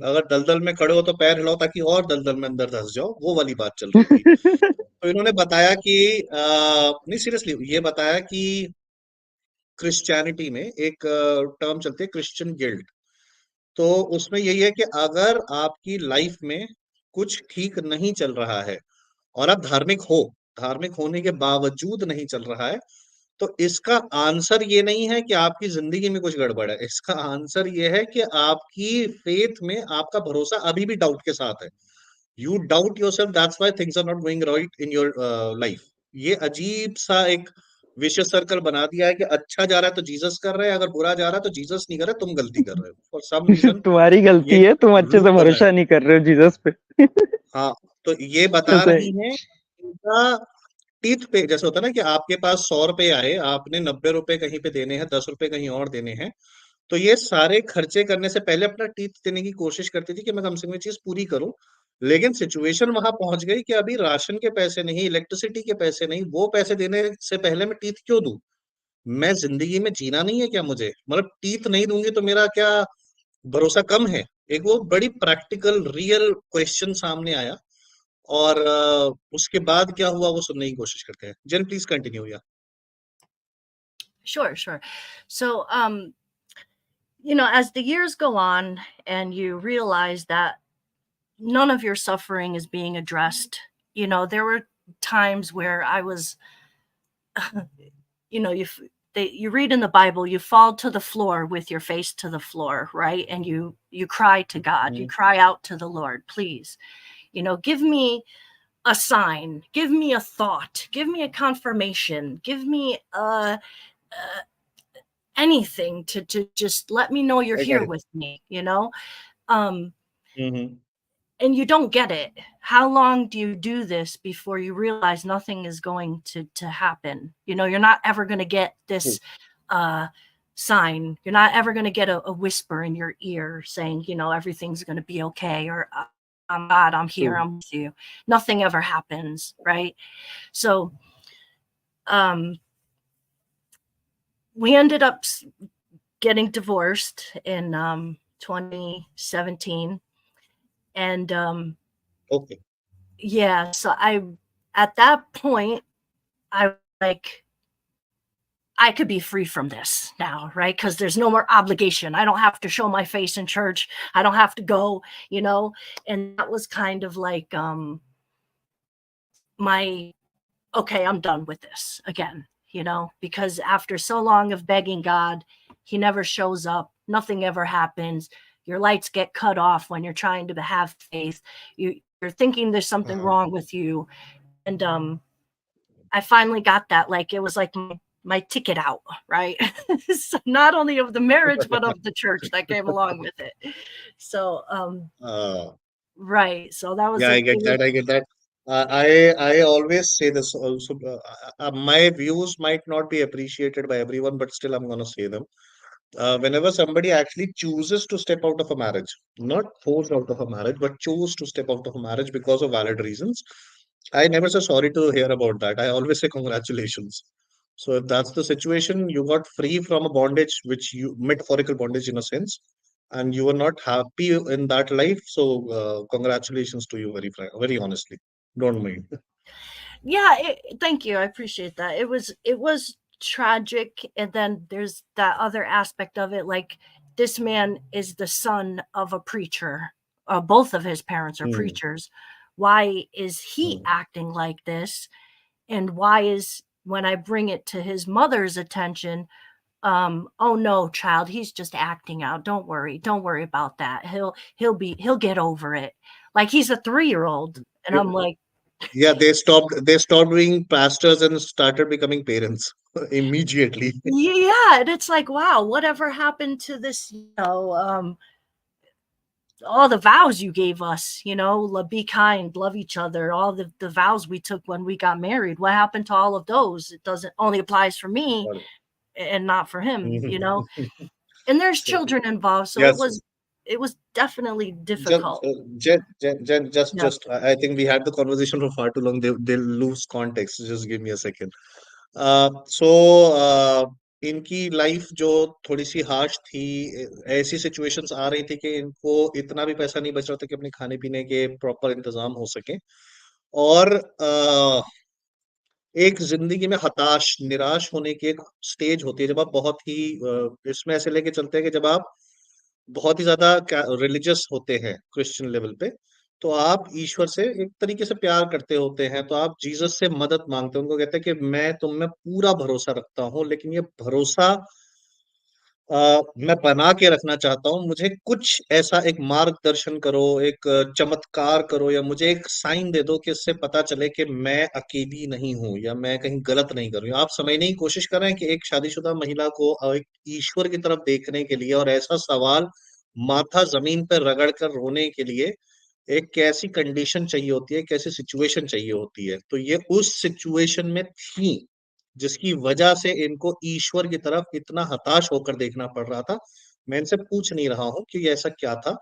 अगर दलदल में खड़े हो तो पैर हिलाओ ताकि और दलदल में अंदर धंस जाओ, वो वाली बात चल रही थी। तो इन्होंने बताया कि नहीं, सीरियसली ये बताया कि क्रिश्चियनिटी में एक टर्म चलती है, क्रिश्चियन गिल्ट। तो उसमें यही है कि अगर आपकी लाइफ में कुछ ठीक नहीं चल रहा है और आप धार्मिक होने के बावजूद नहीं चल रहा है, तो इसका आंसर ये नहीं है कि आपकी जिंदगी में कुछ गड़बड़ है। इसका आंसर ये है कि आपकी फेथ में आपका भरोसा अभी भी डाउट के साथ है। You doubt yourself, that's why things are not going right in your life. ये अजीब सा एक विशेष सर्कल बना दिया है कि अच्छा जा रहा है तो जीसस कर रहे हैं, अगर बुरा जा रहा है तो जीसस नहीं कर रहे, तुम गलती कर रहे हो। फॉर सम रीजन तुम्हारी ये गलती है, तुम अच्छे से लूप बना है। भरोसा नहीं कर रहे हो जीसस पे. हाँ, तो ये बता ऐसे. रही हैं इनका टीथ पे, जैसे होता है ना कि आपके पास 100 रुपए आए, आपने 90 रुपए कहीं पे देने हैं, 10 रुपए कहीं और देने हैं, तो ये सारे खर्चे करने से पहले अपना टीथ देने की कोशिश करती थी कि मैं कम से कम ये चीज पूरी करूं। लेकिन सिचुएशन वहां पहुंच गई कि अभी राशन के पैसे नहीं, इलेक्ट्रिसिटी के पैसे नहीं, वो पैसे देने से पहले मैं टीथ क्यों दूं? मैं जिंदगी में जीना नहीं है क्या मुझे? मतलब टीथ नहीं दूंगी तो मेरा क्या भरोसा कम है? एक वो बड़ी प्रैक्टिकल रियल क्वेश्चन सामने आया, और उसके बाद क्या हुआ वो सुनने की कोशिश करते हैं। जेन प्लीज कंटिन्यू। या Sure, sure. So, as the years go on and you realize that none of your suffering is being addressed, there were times where I was, you read in the Bible, you fall to the floor with your face to the floor, right? And you cry to God, you cry out to the Lord, please, give me a sign, give me a thought, give me a confirmation, give me anything to just let me know you're I get here it. with me, and you don't get it. How long do you do this before you realize nothing is going to happen? You're not ever going to get this sign. You're not ever going to get a whisper in your ear saying, everything's going to be okay, or I'm God, I'm here, I'm with you. Nothing ever happens, right? So we ended up getting divorced in 2017. And okay. yeah, so at that point, I like, I could be free from this now, right? Because there's no more obligation. I don't have to show my face in church. I don't have to go, and that was kind of like my okay, I'm done with this again, because after so long of begging God, he never shows up. Nothing ever happens. Your lights get cut off when you're trying to have faith. You're thinking there's something wrong with you. And I finally got that. Like, it was like my ticket out, right? So not only of the marriage, but of the church that came along with it. So, right. So that was Yeah, I get that. I get that. I always say this also. My views might not be appreciated by everyone, but still I'm gonna say them. Whenever somebody actually chooses to step out of a marriage, not forced out of a marriage, but choose to step out of a marriage because of valid reasons, I never say sorry to hear about that. I always say congratulations. So if that's the situation, you got free from a bondage, which you metaphorical bondage in a sense, and you were not happy in that life. So congratulations to you, very honestly. Don't mind. Yeah, thank you. I appreciate that. It was tragic, and then there's that other aspect of it. Like, this man is the son of a preacher. Both of his parents are Hmm, preachers. Why is he hmm. acting like this? And why is, when I bring it to his mother's attention, oh no, child, he's just acting out. Don't worry about that. He'll get over it. Like, he's a 3-year-old, and I'm like, Yeah, they stopped being pastors and started becoming parents immediately. yeah, and it's like, wow, whatever happened to this, all the vows you gave us, be kind, love each other, all the vows we took when we got married. What happened to all of those? It doesn't only applies for me Got it. and not for him. And there's So, children involved, so it yes, was it was definitely just, difficult. just, Yeah. I think we had the conversation for far too long. They'll lose context. Just give me a second. सो इनकी life जो थोड़ी सी harsh थी, ऐसी situations आ रही थी कि इनको इतना भी पैसा नहीं बच रहा था कि अपने खाने पीने के प्रॉपर इंतजाम हो सके। और एक जिंदगी में हताश निराश होने की एक स्टेज होती है जब आप बहुत ही इसमें ऐसे लेके चलते हैं कि जब आप बहुत ही ज्यादा रिलीजियस होते हैं क्रिश्चियन लेवल पे, तो आप ईश्वर से एक तरीके से प्यार करते होते हैं, तो आप जीसस से मदद मांगते हैं, उनको कहते हैं कि मैं तुम में पूरा भरोसा रखता हूँ, लेकिन ये भरोसा मैं बना के रखना चाहता हूँ, मुझे कुछ ऐसा एक मार्गदर्शन करो, एक चमत्कार करो, या मुझे एक साइन दे दो कि इससे पता चले कि मैं अकेली नहीं हूँ या मैं कहीं गलत नहीं कर रही हूँ। आप समझने की कोशिश कर रहे हैं कि एक शादीशुदा महिला को एक ईश्वर की तरफ देखने के लिए और ऐसा सवाल माथा जमीन पर रगड़ कर रोने के लिए एक कैसी कंडीशन चाहिए होती है, कैसी सिचुएशन चाहिए होती है। तो ये उस सिचुएशन में थी, जिसकी वजह से इनको ईश्वर की तरफ इतना हताश होकर देखना पड़ रहा था। मैं इनसे पूछ नहीं रहा हूँ कि ये ऐसा क्या था,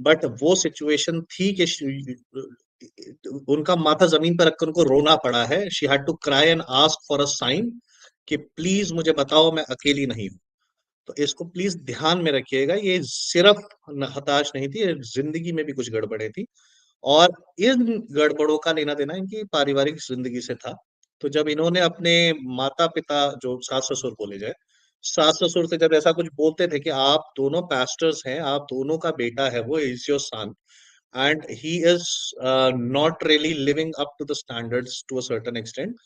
बट वो सिचुएशन थी कि उनका माथा जमीन पर रखकर उनको रोना पड़ा है। She had to cry and ask for a sign कि प्लीज मुझे बताओ मैं अकेली नहीं हूँ। तो इसको प्लीज ध्यान में रखिएगा, ये सिर्फ हताश नहीं थी, ये जिंदगी में भी कुछ गड़बड़े थी, और इन गड़बड़ों का लेना देना इनकी पारिवारिक जिंदगी से था। तो जब इन्होंने अपने माता पिता, जो सास ससुर बोले जाए, सास ससुर से जब ऐसा कुछ बोलते थे कि आप दोनों पास्टर्स हैं, आप दोनों का बेटा है, वो is your son and he is not really living up to the standards to a certain extent,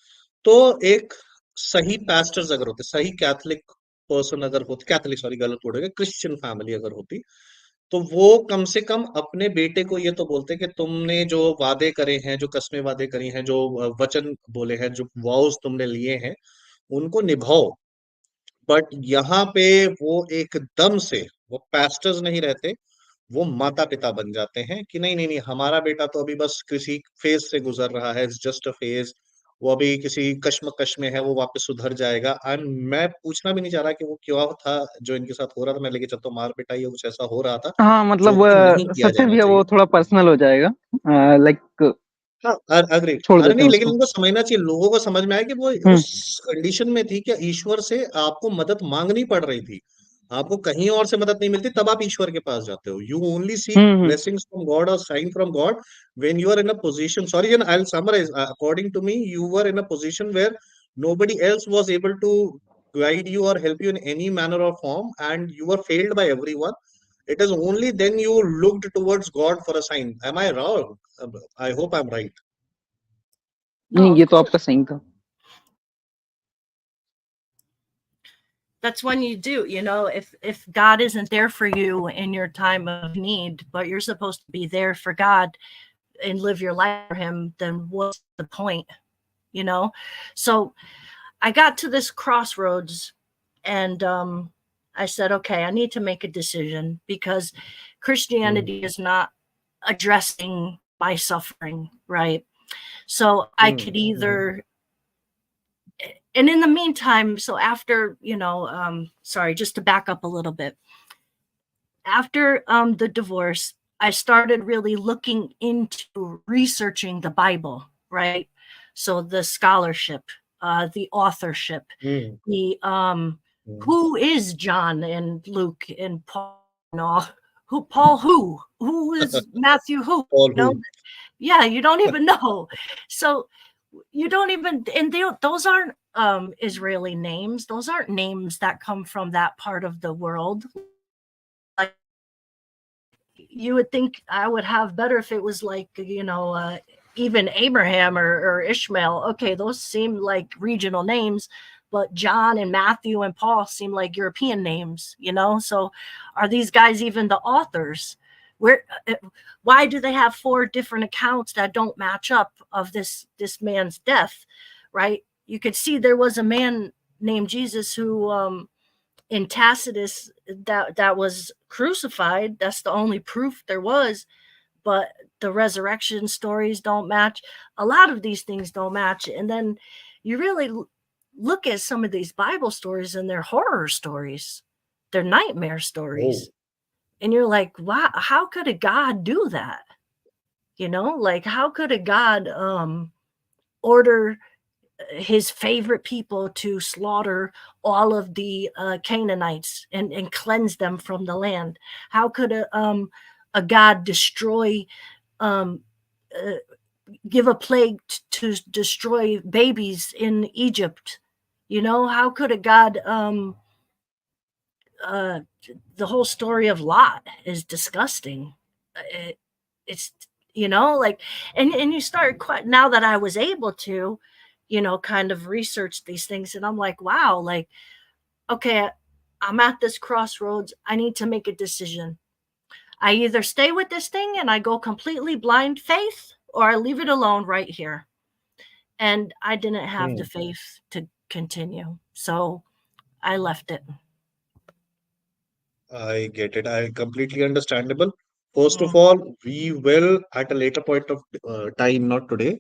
तो एक सही पास्टर्स अगर होते, सही कैथलिक पर्सन अगर होते, कैथलिक सॉरी गलत वर्ड है, क्रिश्चियन फैमिली अगर होती, तो वो कम से कम अपने बेटे को ये तो बोलते कि तुमने जो वादे करे हैं, जो कस्में वादे करी हैं, जो वचन बोले हैं, जो वॉव्स तुमने लिए हैं, उनको निभाओ। बट यहाँ पे वो एकदम से वो पास्टर्स नहीं रहते, वो माता पिता बन जाते हैं कि नहीं नहीं नहीं, हमारा बेटा तो अभी बस किसी फेज से गुजर रहा है, इट्स जस्ट अ फेज, वो अभी किसी कश्मकश में है, वो वापस सुधर जाएगा। एंड मैं पूछना भी नहीं चाह रहा कि वो क्या था जो इनके साथ हो रहा था, मैं लेके चलता हूँ मार पिटाई या कुछ ऐसा हो रहा था हाँ, जो मतलब कि नहीं किया सत्य जाना भी है, चाहिए। वो थोड़ा पर्सनल हो जाएगा। लाइक हाँ, अग्री। छोड़ अरे देते हैं नहीं, लेकिन उसको। उनको समझना चाहिए, लोगों को समझ में आया कि वो हम्म। उस कंडीशन में थी कि ईश्वर से आपको मदद मांगनी पड़ रही थी, आपको कहीं और से मदद नहीं मिलती, तब आप ईश्वर के पास जाते हो। You only seek hmm. Blessings from God और sign from God when you are in a position, sorry and I will summarise, according to me you were in a position where nobody else was able to guide you or help you in any manner or form, and you were failed by everyone. It is only then you looked towards God for a sign. Am I wrong? I hope I'm right. No, नहीं of ये तो course. आपका सही था। That's when you do, you know, if God isn't there for you in your time of need, but you're supposed to be there for God and live your life for him, then what's the point, you know? So I got to this crossroads, and I said, okay, I need to make a decision, because Christianity is not addressing my suffering, right? So I could either, and in the meantime, so after, sorry, just to back up a little bit, after the divorce, I started really looking into researching the Bible, right? So the scholarship, the authorship, the who is John and Luke and Paul and all, who is Matthew, who, All no, who. yeah, you don't even know. So you don't even, and those aren't Israeli names. Those aren't names that come from that part of the world. Like, you would think I would have better if it was like, even Abraham or Ishmael. Okay, those seem like regional names, but John and Matthew and Paul seem like European names, So are these guys even the authors? Why do they have 4 different accounts that don't match up of this man's death, right? You could see there was a man named Jesus who in Tacitus that was crucified. That's the only proof there was, but the resurrection stories don't match. A lot of these things don't match. And then you really look at some of these Bible stories, and they're horror stories. They're nightmare stories. And you're like, wow, how could a God do that? Like, how could a God order his favorite people to slaughter all of the Canaanites and cleanse them from the land? How could a God destroy, give a plague to destroy babies in Egypt? How could a God, the whole story of Lot is disgusting. It's, like, and you start quite, now that I was able to, kind of research these things, and I'm like, wow, like, okay, I'm at this crossroads. I need to make a decision. I either stay with this thing and I go completely blind faith, or I leave it alone right here. And I didn't have the faith to continue. So I left it. I get it. I completely understandable. First of all, we will at a later point of time, not today,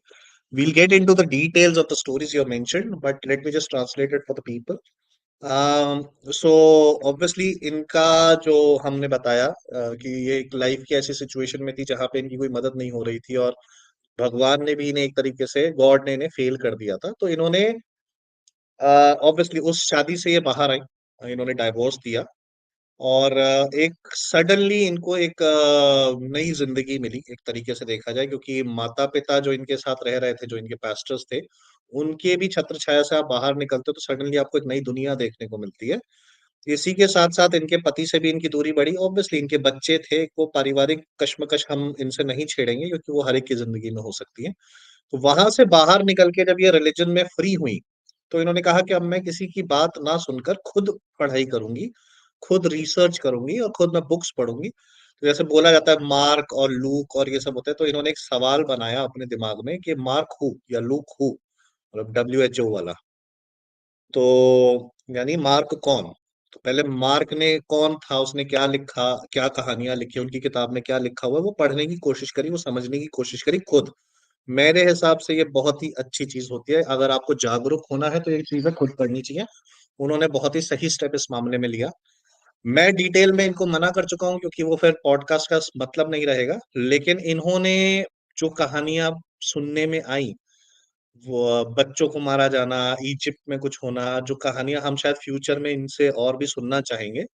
we'll get into the details of the stories you mentioned, but let me just translate it for the people. So obviously इनका जो हमने बताया कि ये एक life की ऐसी situation में थी जहां पे इनकी कोई मदद नहीं हो रही थी, और भगवान ने भी इन्हें एक तरीके से, गॉड ने इन्हें फेल कर दिया था, तो इन्होंने ऑब्वियसली उस शादी से ये बाहर आई, इन्होंने डाइवोर्स दिया, और एक सडनली इनको एक नई जिंदगी मिली एक तरीके से देखा जाए, क्योंकि माता पिता जो इनके साथ रह रहे थे, जो इनके पास्टर्स थे, उनके भी छत्र छाया से आप बाहर निकलते हो तो सडनली आपको एक नई दुनिया देखने को मिलती है। इसी के साथ साथ इनके पति से भी इनकी दूरी बढ़ी, ऑब्वियसली इनके बच्चे थे, वो पारिवारिक कश्मकश हम इनसे नहीं छेड़ेंगे क्योंकि वो हर एक की जिंदगी में हो सकती है। तो वहां से बाहर निकल के जब ये रिलीजन में फ्री हुई, तो इन्होंने कहा कि अब मैं किसी की बात ना सुनकर खुद पढ़ाई करूंगी, खुद रिसर्च करूंगी और खुद मैं बुक्स पढ़ूंगी। तो जैसे बोला जाता है मार्क और लूक और ये सब होता है, तो इन्होंने एक सवाल बनाया अपने दिमाग में कि मार्क हु या लूक हु, मतलब WHO वाला। तो यानी मार्क कौन? तो पहले मार्क ने कौन था, उसने क्या लिखा, क्या कहानियां लिखी, उनकी किताब में क्या लिखा हुआ है, वो पढ़ने की कोशिश करी, वो समझने की कोशिश करी खुद। मेरे हिसाब से ये बहुत ही अच्छी चीज होती है, अगर आपको जागरूक होना है तो ये चीजें खुद पढ़नी चाहिए। उन्होंने बहुत ही सही स्टेप इस मामले में लिया। मैं डिटेल में इनको मना कर चुका हूँ क्योंकि वो फिर पॉडकास्ट का मतलब नहीं रहेगा, लेकिन इन्होंने जो कहानियां सुनने में आई, वो बच्चों को मारा जाना, इजिप्ट में कुछ होना, जो कहानियां हम शायद फ्यूचर में इनसे और भी सुनना चाहेंगे,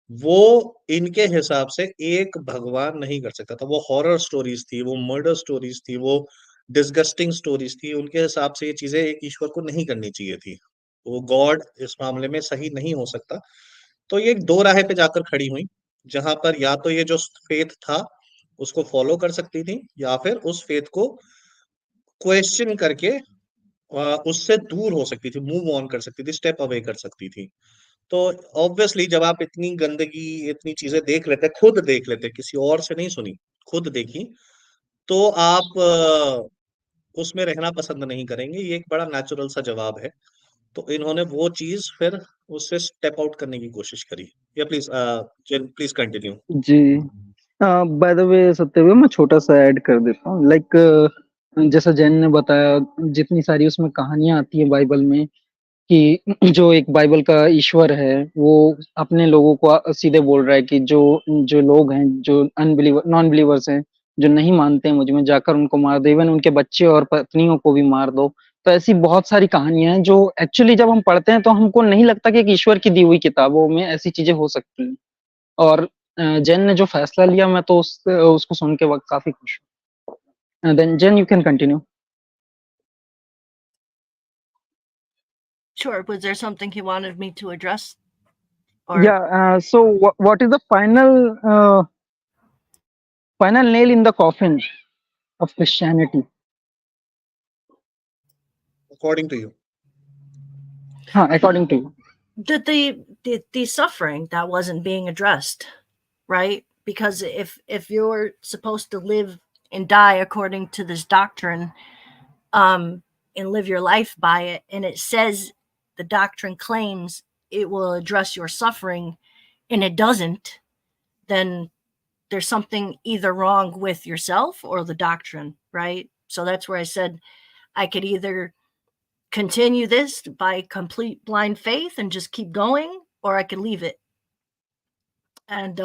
वो इनके हिसाब से एक भगवान नहीं कर सकता था। वो हॉरर स्टोरीज थी, वो मर्डर स्टोरीज थी, वो डिस्गस्टिंग स्टोरीज थी। उनके हिसाब से ये चीजें एक ईश्वर को नहीं करनी चाहिए थी। वो गॉड इस मामले में सही नहीं हो सकता। तो ये दो राह पे जाकर खड़ी हुई, जहां पर या तो ये जो फेथ था उसको फॉलो कर सकती थी, या फिर उस फेथ को क्वेश्चन करके उससे दूर हो सकती थी, मूव ऑन कर सकती थी, स्टेप अवे कर सकती थी। तो ऑब्वियसली जब आप इतनी गंदगी, इतनी चीजें देख लेते, खुद देख लेते, किसी और से नहीं सुनी, खुद देखी, तो आप उसमें रहना पसंद नहीं करेंगे। ये एक बड़ा नेचुरल सा जवाब है। तो इन्होंने वो चीज फिर उससे स्टेप आउट करने की कोशिश करी। या प्लीज प्लीज कंटिन्यू। जी। बाय द वे सत्यव्य, मैं छोटा सा ऐड कर देता हूँ। जैसा जैन ने बताया, जितनी सारी उसमें कहानियां आती है बाइबल में, कि जो एक बाइबल का ईश्वर है वो अपने लोगों को सीधे बोल रहा है कि जो जो लोग हैं, जो अनबिलीवर नॉन बिलीवर्स हैं, जो नहीं मानते हैं मुझ में, जाकर उनको मार दो, इवन उनके बच्चे और पत्नियों को भी मार दो। तो ऐसी बहुत सारी कहानियां हैं जो एक्चुअली जब हम पढ़ते हैं तो हमको नहीं लगता कि एक ईश्वर की दी हुई किताबों में ऐसी चीजें हो सकती हैं। और जैन ने जो फैसला लिया, मैं तो उसको सुन के वक्त काफी खुश हूँ। Then Jen, you can continue. Sure. Was there something he wanted me to address? Or Yeah. So what is the final nail in the coffin of Christianity? According to you. According to you. the suffering that wasn't being addressed, right? Because if you're supposed to live and die according to this doctrine, and live your life by it, and it says the doctrine claims it will address your suffering, and it doesn't, then there's something either wrong with yourself or the doctrine, right? So that's where I said I could either continue this by complete blind faith and just keep going, or I could leave it. And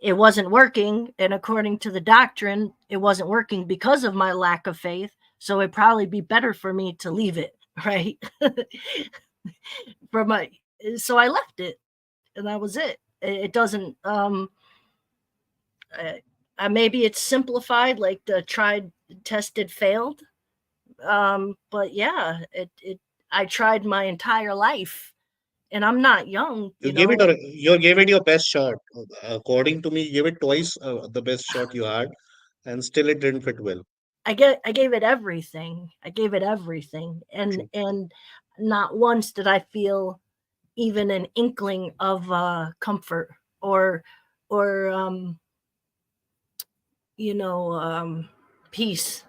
it wasn't working, and according to the doctrine, it wasn't working because of my lack of faith. So it'd probably be better for me to leave it, right? So I left it, and that was it. It doesn't maybe it's simplified, like the tried, tested, failed. But yeah, I tried my entire life, and I'm not young, You gave it, or you gave it your best shot. According to me, you gave it twice the best shot you had, and still it didn't fit well. I gave it everything. I gave it everything, True. and not once did I feel even an inkling of comfort or peace.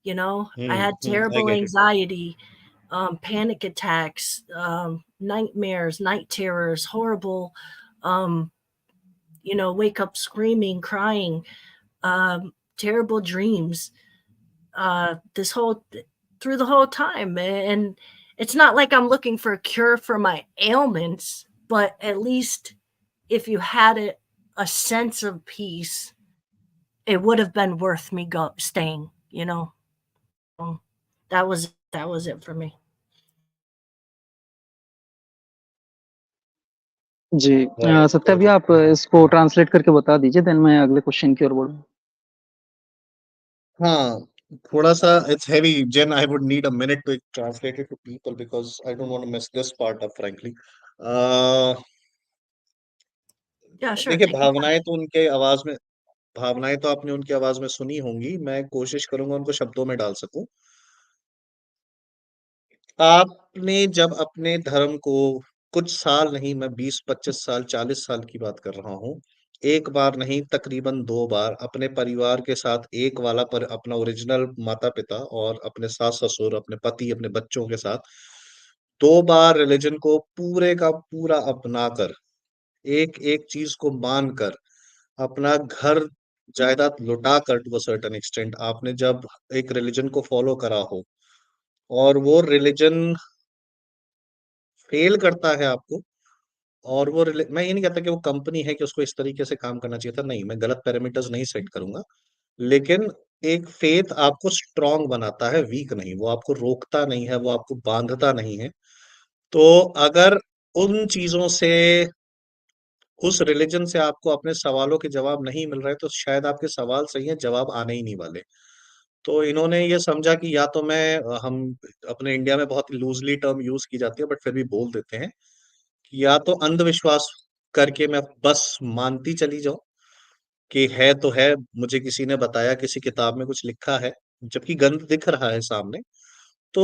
I had I terrible get it. anxiety, panic attacks, nightmares, night terrors, horrible, wake up screaming, crying, terrible dreams, through the whole time. And it's not like I'm looking for a cure for my ailments, but at least if you had a sense of peace, it would have been worth me staying, that was it for me. जी। Right. Satya भैया, आप इसको translate करके बता दीजिए, then मैं अगले question की ओर बढ़ूँ। हाँ, थोड़ा सा it's heavy. Jen, I would need a minute to translate it to people because I don't want to mess this part up, frankly. Uh, Yeah, sure. देखिए, Take your time. भावनाएं तो आपने उनकी आवाज में सुनी होंगी। मैं कोशिश करूंगा उनको शब्दों में डाल सकूं। आपने जब अपने धर्म को कुछ साल नहीं, मैं 20-25 साल, 40 साल की बात कर रहा हूँ, एक बार नहीं, तकरीबन 2 बार अपने परिवार के साथ, एक वाला पर अपना ओरिजिनल माता पिता और अपने सास ससुर, अपने पति, अपने बच्चों के साथ 2 बार रिलीजन को पूरे का पूरा अपना कर, एक एक चीज को मानकर, अपना घर जायदाद लुटा कर, टू अ सर्टेन एक्सटेंट, आपने जब एक रिलीजन को फॉलो करा हो और वो रिलीजन फेल करता है आपको, और मैं ये नहीं कहता कि वो कंपनी है कि उसको इस तरीके से काम करना चाहिए था, नहीं, मैं गलत पैरामीटर्स नहीं सेट करूंगा, लेकिन एक फेथ आपको स्ट्रांग बनाता है, वीक नहीं। वो आपको रोकता नहीं है, वो आपको बांधता नहीं है। तो अगर उन चीजों से, उस रिलीजन से आपको अपने सवालों के जवाब नहीं मिल रहे, तो शायद आपके सवाल सही है, जवाब आने ही नहीं वाले। तो इन्होंने ये समझा कि या तो हम अपने इंडिया में बहुत लूजली टर्म यूज की जाती है, बट फिर भी बोल देते हैं, या तो अंधविश्वास करके मैं बस मानती चली जाऊं, कि है तो है, मुझे किसी ने बताया, किसी किताब में कुछ लिखा है, जबकि गंध दिख रहा है सामने। तो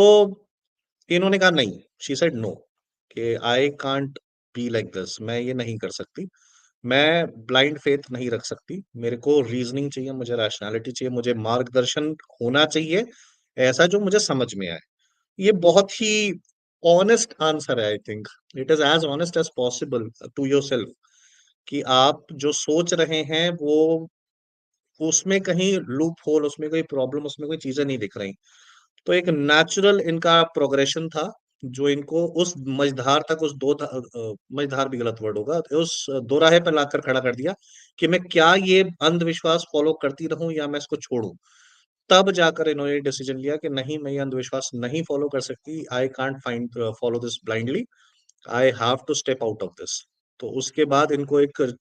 इन्होंने कहा नहीं, शी सेड नो, कि I can't be like this, मैं ये नहीं कर सकती, मैं ब्लाइंड फेथ नहीं रख सकती, मेरे को रीजनिंग चाहिए, मुझे रैशनैलिटी चाहिए, मुझे मार्गदर्शन होना चाहिए ऐसा जो मुझे समझ में आए। ये बहुत ही ऑनेस्ट आंसर है, I think it is as honest as possible to yourself, कि आप जो सोच रहे हैं वो, उसमें कहीं लूप होल, उसमें कोई प्रॉब्लम, उसमें कोई चीजें नहीं दिख रही। तो एक नेचुरल इनका प्रोग्रेशन था, जो इनको उस मझधार तक, उस मझधार भी गलत वर्ड होगा, उस दोराहे पर लाकर खड़ा कर दिया, कि मैं क्या ये अंधविश्वास फॉलो करती रहूं या मैं इसको छोड़ूं। तब जाकर इन्होंने डिसीजन लिया कि नहीं, मैं ये अंधविश्वास नहीं फॉलो कर सकती, I can't find follow this blindly, I have to step out of this. तो उसके बाद इनको एक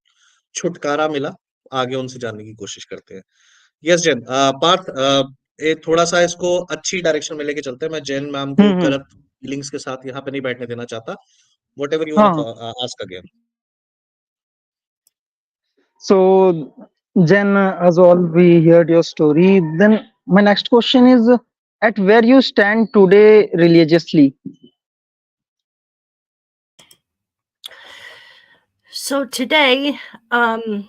छुटकारा मिला, आगे उनसे जानने की कोशिश करते हैं। यस जैन, पार्थ, थोड़ा सा इसको अच्छी डायरेक्शन में लेके चलते हैं। मैं जैन मैम को हम्म। गलत फीलिंग्स के साथ यहाँ पे नहीं बैठने देना चाहता। वट एवर यू वांट हाँ, to ask again. so Jen, as all we heard your story, then my next question is, at where you stand today religiously? So today, I'd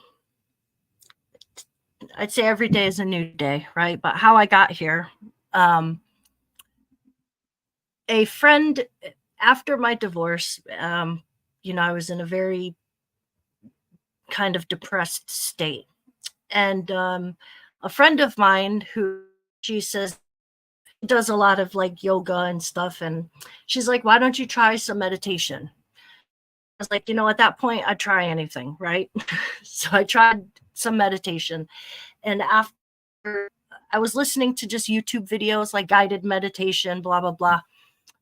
say every day is a new day, right? But how I got here, a friend, after my divorce, I was in a very kind of depressed state. And a friend of mine she says, does a lot of like yoga and stuff. And she's like, why don't you try some meditation? I was like, at that point, I'd try anything, right? So I tried some meditation. And after I was listening to just YouTube videos, like guided meditation, blah, blah, blah.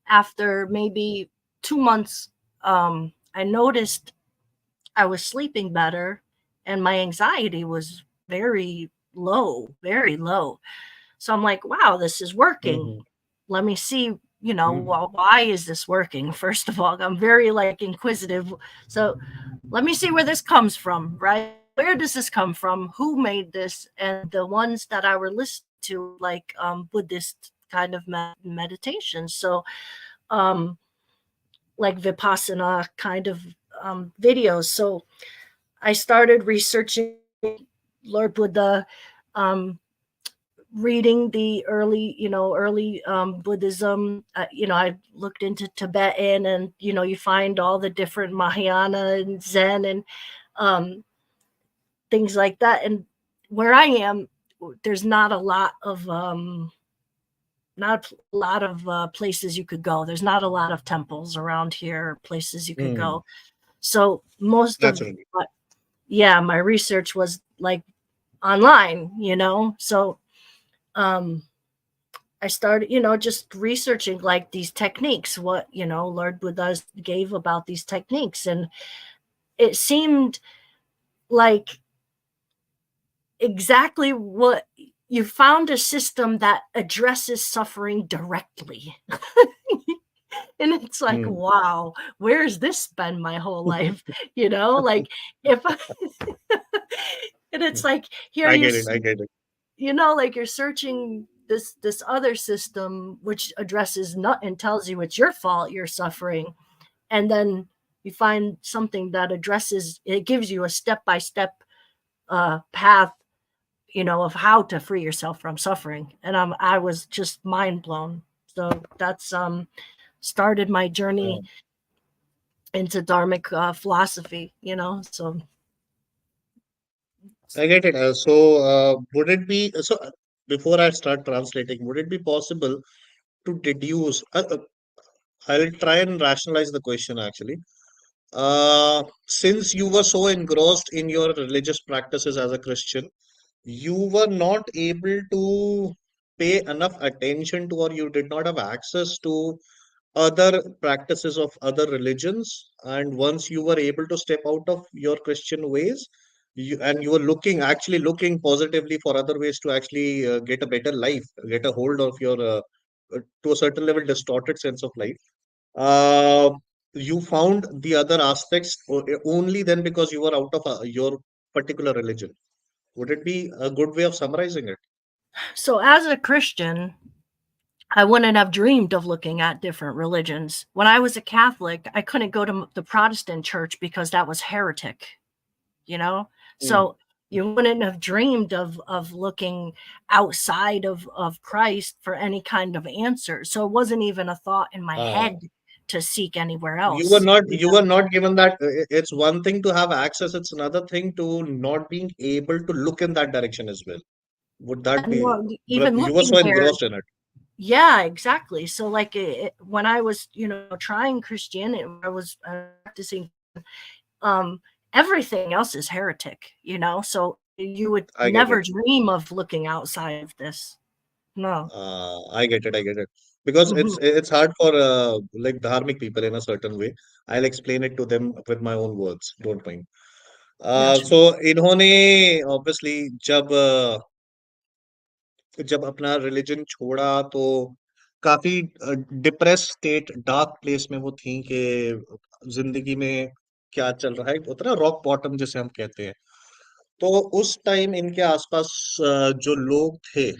After maybe 2 months, I noticed I was sleeping better and my anxiety was very low, very low. So I'm like, wow, this is working. Let me see, why is this working? First of all, I'm very like inquisitive. So let me see where this comes from, right? Where does this come from? Who made this? And the ones that I were listening to, like Buddhist kind of meditation. So like Vipassana kind of videos. So I started researching Lord Buddha, reading the early Buddhism. I looked into Tibetan, and you find all the different Mahayana and Zen and things like that. And where I am, there's not a lot of places you could go. There's not a lot of temples around here, places you could go. So most of my research was like online, so I started, just researching like these techniques, what, Lord Buddha gave about these techniques. And it seemed like exactly what you found, a system that addresses suffering directly. And it's like, wow, where's this been my whole life? Like if and it's like, here I get it. Like you're searching this other system which addresses and tells you it's your fault you're suffering, and then you find something that addresses it, gives you a step-by-step path of how to free yourself from suffering. And I was just mind blown. So that's started my journey into Dharmic philosophy, so I get it. Would it be so? Before I start translating, would it be possible to deduce? I'll try and rationalize the question actually. Since you were so engrossed in your religious practices as a Christian, you were not able to pay enough attention to, or you did not have access to other practices of other religions. And once you were able to step out of your Christian ways, and you were actually looking positively for other ways to actually get a better life, get a hold of your, to a certain level, distorted sense of life. Uh, you found the other aspects only then because you were out of your particular religion. Would it be a good way of summarizing it? So as a Christian, I wouldn't have dreamed of looking at different religions. When I was a Catholic, I couldn't go to the Protestant church because that was heretic, you know? Hmm. So you wouldn't have dreamed of looking outside of Christ for any kind of answer. So it wasn't even a thought in my Ah, head to seek anywhere you were else. not you were not given that. It's one thing to have access. It's another thing to not being able to look in that direction as well. Would that And be? well, But even you were looking so there, engrossed in it. yeah, exactly. So like when I was, trying Christianity, I was practicing, um, everything else is heretic, so you would I get never it. dream of looking outside of this. No. I get it. I get it. Because Hmm. it's hard for like dharmic people in a certain way. I'll explain it to them with my own words. Don't mind. Gotcha. So इन्होंने obviously जब अपना religion छोड़ा तो काफी depress state dark place में वो थी कि जिंदगी में क्या चल रहा है, होता है ना रॉक बॉटम जिसे हम कहते हैं। तो उस टाइम इनके आसपास जो लोग थे,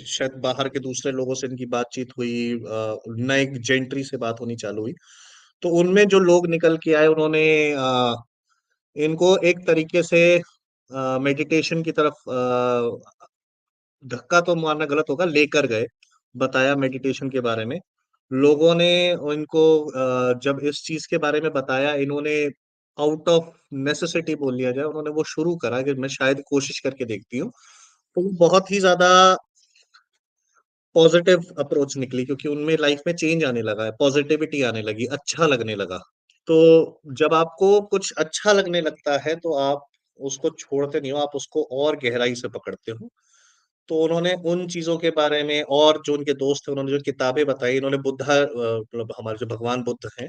शायद बाहर के दूसरे लोगों से इनकी बातचीत हुई, नए जेंट्री से बात होनी चालू हुई। तो उनमें जो लोग निकल के आए उन्होंने इनको एक तरीके से मेडिटेशन की तरफ धक्का तो मारना गलत होगा, लेकर गए, बताया मेडिटेशन के बारे में। लोगों ने इनको जब इस चीज के बारे में बताया, इन्होंने आउट ऑफ नेसेसिटी बोल लिया जाए, उन्होंने वो शुरू करा कि मैं शायद कोशिश करके देखती हूँ। तो वो बहुत ही ज्यादा पॉजिटिव अप्रोच निकली, क्योंकि उनमें लाइफ में चेंज आने लगा, पॉजिटिविटी आने लगी, अच्छा लगने लगा। तो जब आपको कुछ अच्छा लगने लगता है तो आप उसको छोड़ते नहीं हो, आप उसको और गहराई से पकड़ते हो। तो उन्होंने उन चीजों के बारे में, और जो उनके दोस्त थे उन्होंने जो किताबें बताई, इन्होंने मतलब हमारे जो भगवान बुद्ध हैं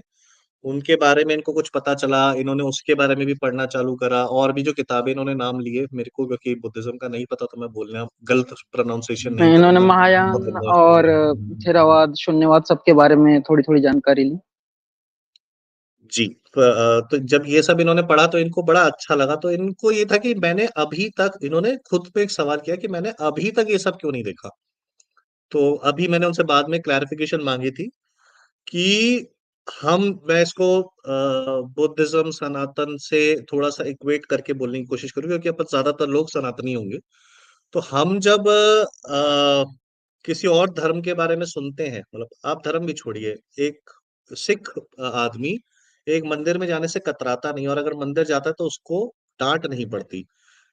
उनके बारे में इनको कुछ पता चला, इन्होंने उसके बारे में भी पढ़ना चालू करा। और भी जो किताबें इन्होंने नाम लिए मेरे को, क्योंकि बुद्धिज्म का नहीं पता तो मैं बोलना गलत प्रोनाउंसिएशन नहीं इन्होंने करूंगा। महायान और थेरावाद, शून्यवाद सबके बारे में थोड़ी थोड़ी जानकारी ली। जी। तो जब ये सब इन्होंने पढ़ा तो इनको बड़ा अच्छा लगा। तो इनको ये था कि मैंने अभी तक, इन्होंने खुद पे एक सवाल किया कि मैंने अभी तक ये सब क्यों नहीं देखा। तो अभी मैंने उनसे बाद में क्लैरिफिकेशन मांगी थी कि मैं इसको बुद्धिज्म सनातन से थोड़ा सा इक्वेट करके बोलने की कोशिश करूँ, क्योंकि अपन ज्यादातर लोग सनातनी होंगे। तो हम जब किसी और धर्म के बारे में सुनते हैं, मतलब आप धर्म भी छोड़िए, एक सिख आदमी एक मंदिर में जाने से कतराता नहीं, और अगर मंदिर जाता है तो उसको डांट नहीं पड़ती।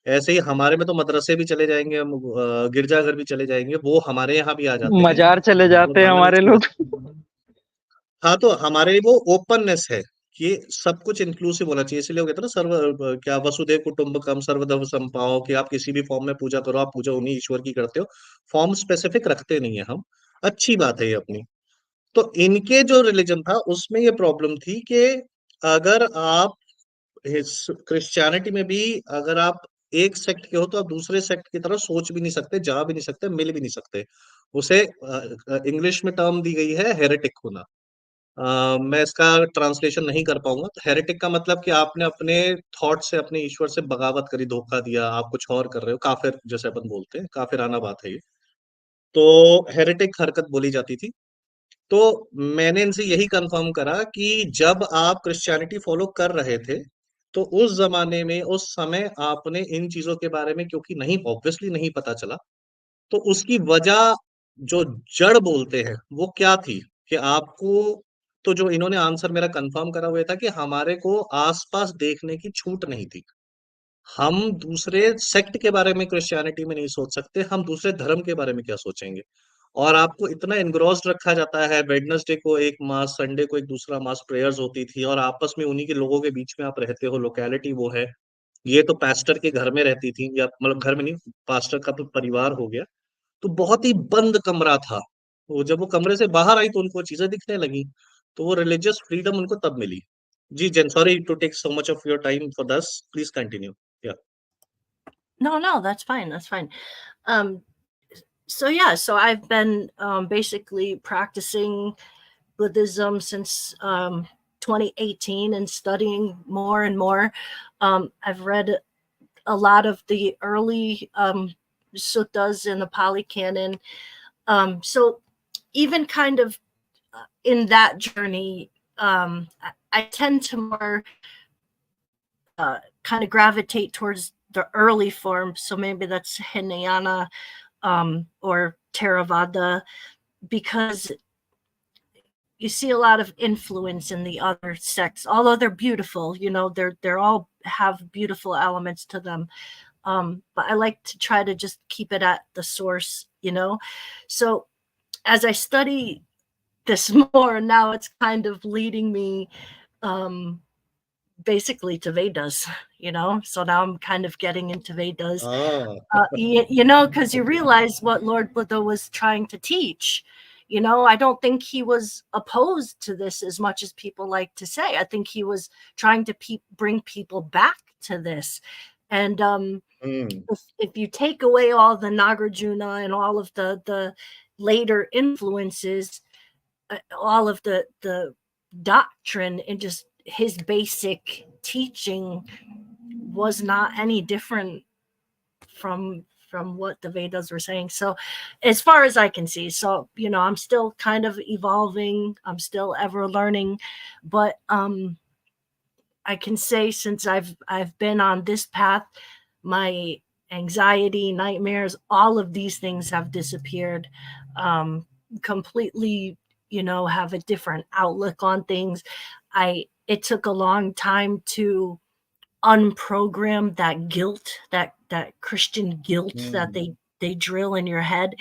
ऐसे ही हमारे में तो मदरसे भी चले जाएंगे, हम गिरजाघर भी चले जाएंगे, वो हमारे यहाँ भी आ जाते हैं। मजार चले और जाते हैं हालांकि हमारे लोग। हाँ, तो हमारे लिए वो ओपननेस है कि सब कुछ इंक्लूसिव होना चाहिए। इसलिए वो कहते हैं ना, क्या वसुधैव कुटुंबकम सर्वधर्म संपाओ, कि आप किसी भी फॉर्म में पूजा करो, आप पूजा उन्हीं ईश्वर की करते हो। फॉर्म स्पेसिफिक रखते नहीं है हम। अच्छी बात है ये अपनी। तो इनके जो रिलीजन था उसमें ये प्रॉब्लम थी कि अगर आप क्रिश्चियनिटी में भी अगर आप एक सेक्ट के हो तो आप दूसरे सेक्ट की तरह सोच भी नहीं सकते, जा भी नहीं सकते, मिल भी नहीं सकते। उसे इंग्लिश में टर्म दी गई है हेरेटिक होना। मैं इसका ट्रांसलेशन नहीं कर पाऊंगा। तो हेरेटिक का मतलब कि आपने अपने थॉट से, अपने ईश्वर से बगावत करी, धोखा दिया, आप कुछ और कर रहे हो, काफिर जैसे अपन बोलते हैं, काफिराना बात है ये। तो हेरेटिक हरकत बोली जाती थी। तो मैंने इनसे यही कंफर्म करा कि जब आप क्रिश्चियनिटी फॉलो कर रहे थे तो उस जमाने में, उस समय आपने इन चीजों के बारे में क्योंकि नहीं, ऑब्वियसली नहीं पता चला, तो उसकी वजह, जो जड़ बोलते हैं, वो क्या थी कि आपको, तो जो इन्होंने आंसर मेरा कंफर्म करा हुआ था कि हमारे को आसपास देखने की छूट नहीं थी। हम दूसरे सेक्ट के बारे में क्रिश्चियनिटी में नहीं सोच सकते, हम दूसरे धर्म के बारे में क्या सोचेंगे। और आपको इतना इनग्रोस्ड रखा जाता है, वेडनेसडे को एक मास, संडे को एक दूसरा मास प्रेयर्स होती थी, और आपस में उन्हीं के लोगों के बीच में आप रहते हो, लोकेलिटी वो है। ये तो पास्टर के घर में रहती थी, या मतलब घर में नहीं, पास्टर का तो परिवार हो गया। तो बहुत ही बंद कमरा था। वो जब वो कमरे से बाहर आई तो उनको चीजें दिखने लगी। तो वो रिलीजियस फ्रीडम उनको तब मिली। जी Jen, sorry to take so much of your time for this, please continue. या No, that's fine. That's fine. Um, so yeah, so I've been basically practicing Buddhism since 2018 and studying more and more. I've read a lot of the early suttas in the Pali Canon. So even kind of in that journey, I tend to more kind of gravitate towards the early form. So maybe that's Hinayana or Theravada, because you see a lot of influence in the other sects, although they're beautiful, you know, they're all have beautiful elements to them. But I like to try to just keep it at the source, you know. So as I study this more, now it's kind of leading me basically to Vedas, you know. So now I'm kind of getting into Vedas, you know, because you realize what Lord Buddha was trying to teach. You know, I don't think he was opposed to this as much as people like to say. I think he was trying to bring people back to this. And if you take away all the Nagarjuna and all of the later influences, all of the doctrine and just his basic teaching was not any different from what the Vedas were saying. So as far as I can see, so, you know, I'm still kind of evolving. I'm still ever learning, but I can say since I've been on this path, my anxiety, nightmares, all of these things have disappeared. Completely, you know, have a different outlook on things. It took a long time to unprogram that guilt, that Christian guilt that they drill in your head.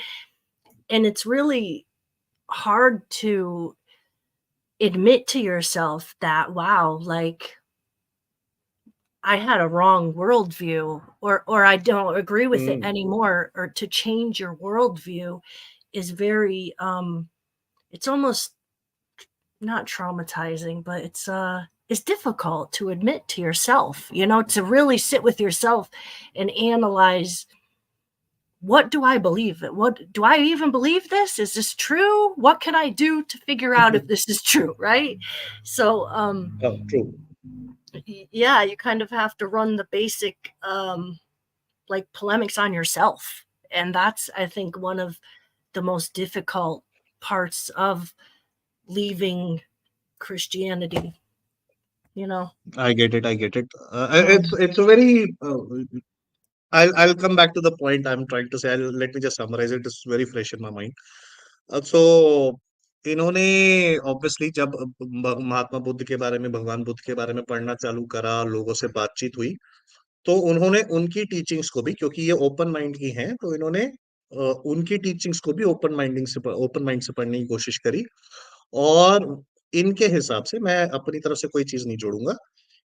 And it's really hard to admit to yourself that, wow, like I had a wrong worldview, or I don't agree with it anymore. Or to change your worldview is very it's almost not traumatizing, but it's difficult to admit to yourself, you know, to really sit with yourself and analyze, what do I believe? What do I even believe this? Is this true? What can I do to figure out if this is true, right? So true. Yeah, you kind of have to run the basic like polemics on yourself. And that's, I think, one of the most difficult parts of leaving Christianity, you know. I get it. It's a very. I'll come back to the point I'm trying to say. Let me just summarize it. It's very fresh in my mind. So इन्होंने obviously जब महात्मा बुद्ध के बारे में, भगवान बुद्ध के बारे में पढ़ना चालू करा, लोगों से बातचीत हुई, तो उन्होंने उनकी टीचिंग्स को भी, क्योंकि ये ओपन माइंड की हैं, तो इन्होंने उनकी टीचिंग्स को भी ओपन माइंड से पढ़ने की कोशिश करी। और इनके हिसाब से, मैं अपनी तरफ से कोई चीज नहीं जोड़ूंगा,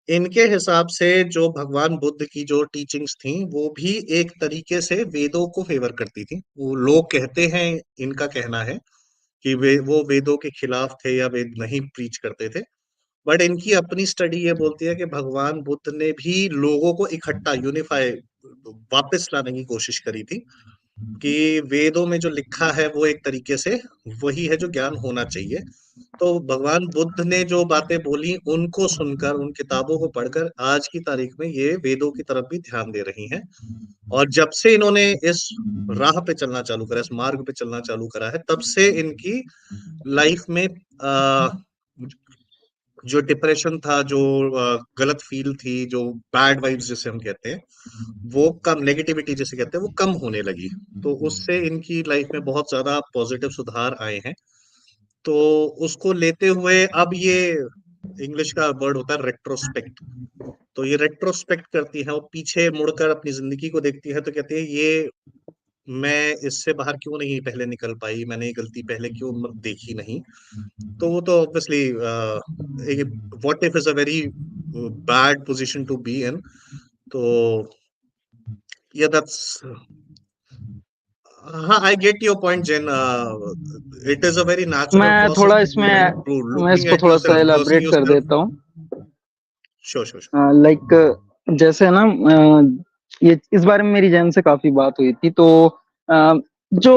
इनके हिसाब से जो भगवान बुद्ध की जो टीचिंग्स थी वो भी एक तरीके से वेदों को फेवर करती थी। वो लोग कहते हैं, इनका कहना है कि वो वेदों के खिलाफ थे या वेद नहीं प्रीच करते थे, बट इनकी अपनी स्टडी ये बोलती है कि भगवान बुद्ध ने भी लोगों को इकट्ठा, यूनिफाई, वापस लाने की कोशिश करी थी कि वेदों में जो लिखा है वो एक तरीके से वही है जो ज्ञान होना चाहिए। तो भगवान बुद्ध ने जो बातें बोली उनको सुनकर, उन किताबों को पढ़कर आज की तारीख में ये वेदों की तरफ भी ध्यान दे रही हैं। और जब से इन्होंने इस राह पे चलना चालू करा, इस मार्ग पे चलना चालू करा है, तब से इनकी लाइफ में जो डिप्रेशन था, जो गलत फील थी, जो बैड वाइब्स जिसे हम कहते हैं, वो कम, नेगेटिविटी जिसे कहते हैं, वो कम होने लगी। तो उससे इनकी लाइफ में बहुत ज्यादा पॉजिटिव सुधार आए हैं। तो उसको लेते हुए अब ये, इंग्लिश का वर्ड होता है रेट्रोस्पेक्ट, तो ये रेट्रोस्पेक्ट करती है और पीछे मुड़कर अपनी जिंदगी को देखती है, तो कहती है ये मैं इससे बाहर क्यों नहीं पहले निकल पाई, मैंने ये गलती पहले क्यों देखी नहीं। तो वो तो obviously what if is a very bad position to be in. तो या दैट्स, हाँ, I get your point Jen. It is a very natural मैं प्रोसेस थोड़ा टू बी इन, टू मैं लुकिंग इसको एट थोड़ा सा योरसेल्फ, पर्सीइंग एलाबरेट कर योरसेल्फ। देता हूँ। श्योर। लाइक जैसे ना, ये इस बारे में मेरी जैन से काफी बात हुई थी। तो जो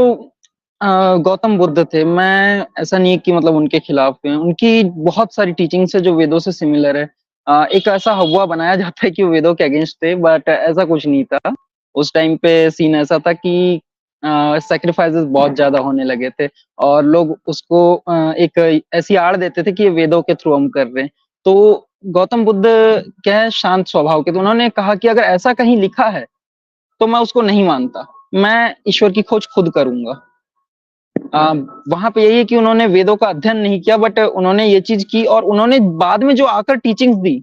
गौतम बुद्ध थे, मैं ऐसा नहीं है कि मतलब उनके खिलाफ हैं, उनकी बहुत सारी टीचिंग्स है जो वेदों से सिमिलर है। एक ऐसा हवा बनाया जाता है कि वेदों के अगेंस्ट थे, बट ऐसा कुछ नहीं था। उस टाइम पे सीन ऐसा था कि सैक्रिफाइसेस बहुत ज्यादा होने लगे थे और लोग उसको एक ऐसी आड़ देते थे कि ये वेदों के थ्रू हम कर रहे हैं। तो गौतम बुद्ध क्या है, शांत स्वभाव के, तो उन्होंने कहा कि अगर ऐसा कहीं लिखा है तो मैं उसको नहीं मानता, मैं ईश्वर की खोज खुद करूंगा। वहां पे यही है कि उन्होंने वेदों का अध्ययन नहीं किया, बट उन्होंने ये चीज की और उन्होंने बाद में जो आकर टीचिंग्स दी,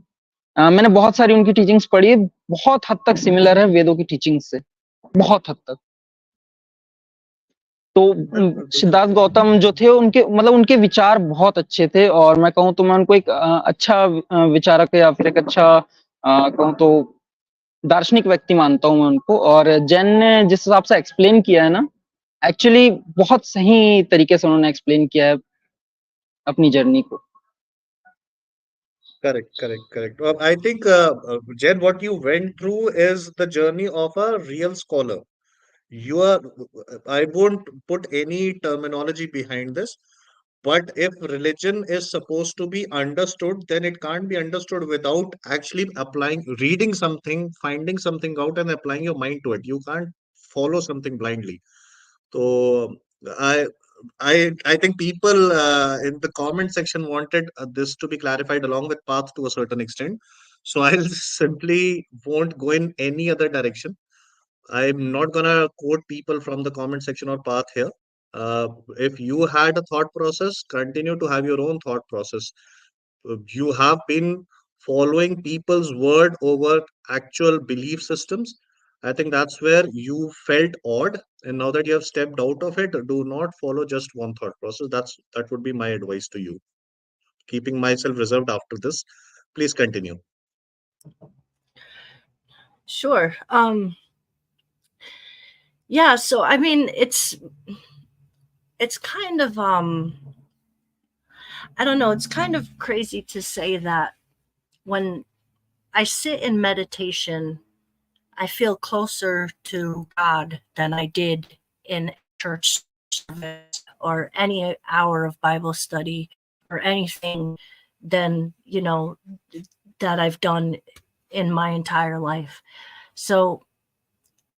मैंने बहुत सारी उनकी टीचिंग्स पढ़ी, बहुत हद तक सिमिलर है वेदों की टीचिंग्स से, बहुत हद तक। तो सिद्धार्थ गौतम जो थे उनके मतलब उनके विचार बहुत अच्छे थे और मैं कहूँ तो मैं उनको एक अच्छा विचारक या फिर एक अच्छा कहूँ तो दार्शनिक व्यक्ति मानता हूँ मैं उनको। और जैन ने जिस हिसाब से एक्सप्लेन किया है ना, एक्चुअली बहुत सही तरीके से उन्होंने एक्सप्लेन किया है अपनी जर्नी को। Correct. I think, Jen, what you went through is the journey of a real scholar. You are, I won't put any terminology behind this, but if religion is supposed to be understood, then it can't be understood without actually applying, reading something, finding something out, and applying your mind to it. You can't follow something blindly. So I I think people in the comment section wanted this to be clarified along with path to a certain extent. So I'll simply won't go in any other direction. I'm not gonna quote people from the comment section or path here. If you had a thought process, continue to have your own thought process. You have been following people's word over actual belief systems. I think that's where you felt odd, and now that you have stepped out of it, do not follow just one thought process. That would be my advice to you. Keeping myself reserved after this, please continue. Sure. Yeah, so I mean it's kind of I don't know, it's kind of crazy to say that when I sit in meditation, I feel closer to God than I did in church service or any hour of Bible study or anything than, that I've done in my entire life. So,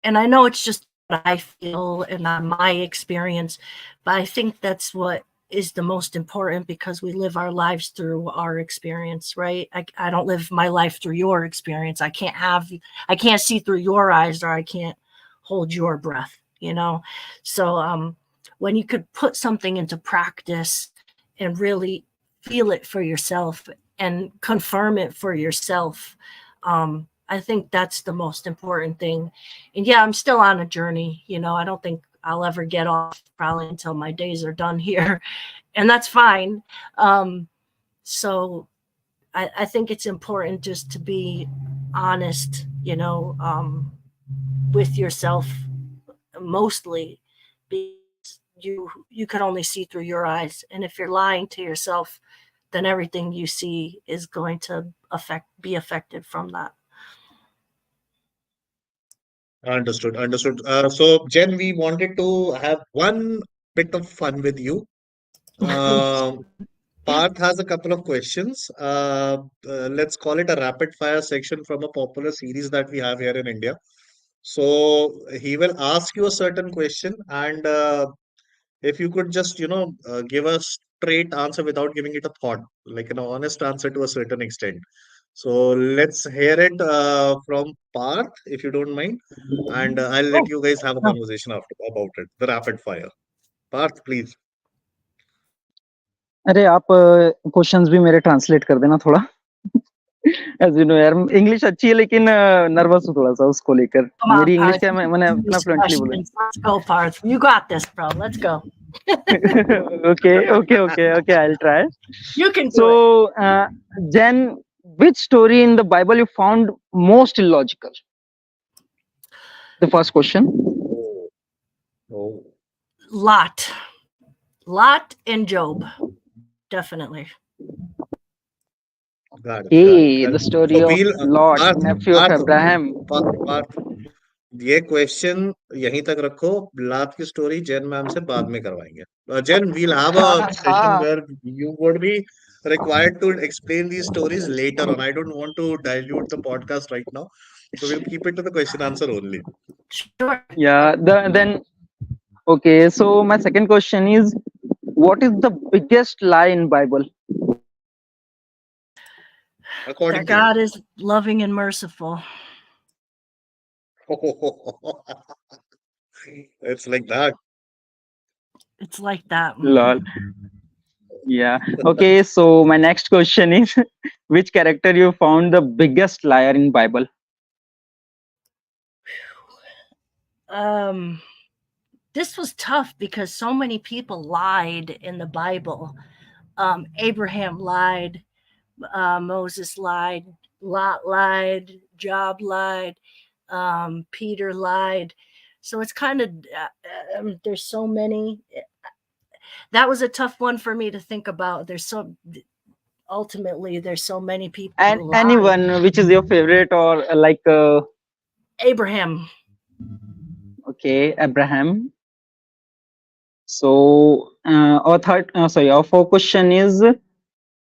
and I know it's just what I feel and not my experience, but I think that's what is the most important because we live our lives through our experience, right? I don't live my life through your experience. I can't see through your eyes or I can't hold your breath, So when you could put something into practice and really feel it for yourself and confirm it for yourself, I think that's the most important thing. And yeah, I'm still on a journey. I don't think I'll ever get off probably until my days are done here. And that's fine. So I think it's important just to be honest, with yourself mostly because you can only see through your eyes. And if you're lying to yourself, then everything you see is going to be affected from that. Understood. So, Jen, we wanted to have one bit of fun with you. Parth has a couple of questions. Let's call it a rapid fire section from a popular series that we have here in India. So he will ask you a certain question, and if you could just, give a straight answer without giving it a thought, like an honest answer to a certain extent. So let's hear it from Parth, if you don't mind, and I'll let you guys have a conversation after about it. The rapid fire. Parth, please. अरे आप questions भी मेरे translate कर देना थोड़ा। As you know यार, English अच्छी है लेकिन नर्वस हूँ थोड़ा सा उसको लेकर। मेरी इंग्लिश क्या मैंने अपना फ्लुएंटली बोला। Let's go, Parth. You got this, bro. Let's go. Okay, I'll try. You can do it. So, Jen, which story in the Bible you found most illogical? The first question. Oh. Lot and Job, definitely. Got it. Hey, the story So of Lot, Parth, nephew of Abraham. Parth, ये question यहीं तक रखो। लात की story Jain ma'am से बाद में करवाएंगे। Jain, we'll have a session where you would be required to explain these stories later on. I don't want to dilute the podcast right now. So we'll keep it to the question answer only. Sure. Yeah. Then okay. So my second question is, what is the biggest lie in Bible? According That to you. God is loving and merciful. It's like that. It's like that. Lol. Yeah. Okay. So my next question is, which character you found the biggest liar in Bible? This was tough because so many people lied in the Bible. Abraham lied, Moses lied, Lot lied, Job lied, Peter lied. So it's kind of there's so many. That was a tough one for me to think about. There's so many people And who lied. anyone, which is your favorite, or Abraham. okay, Abraham. So our fourth question is,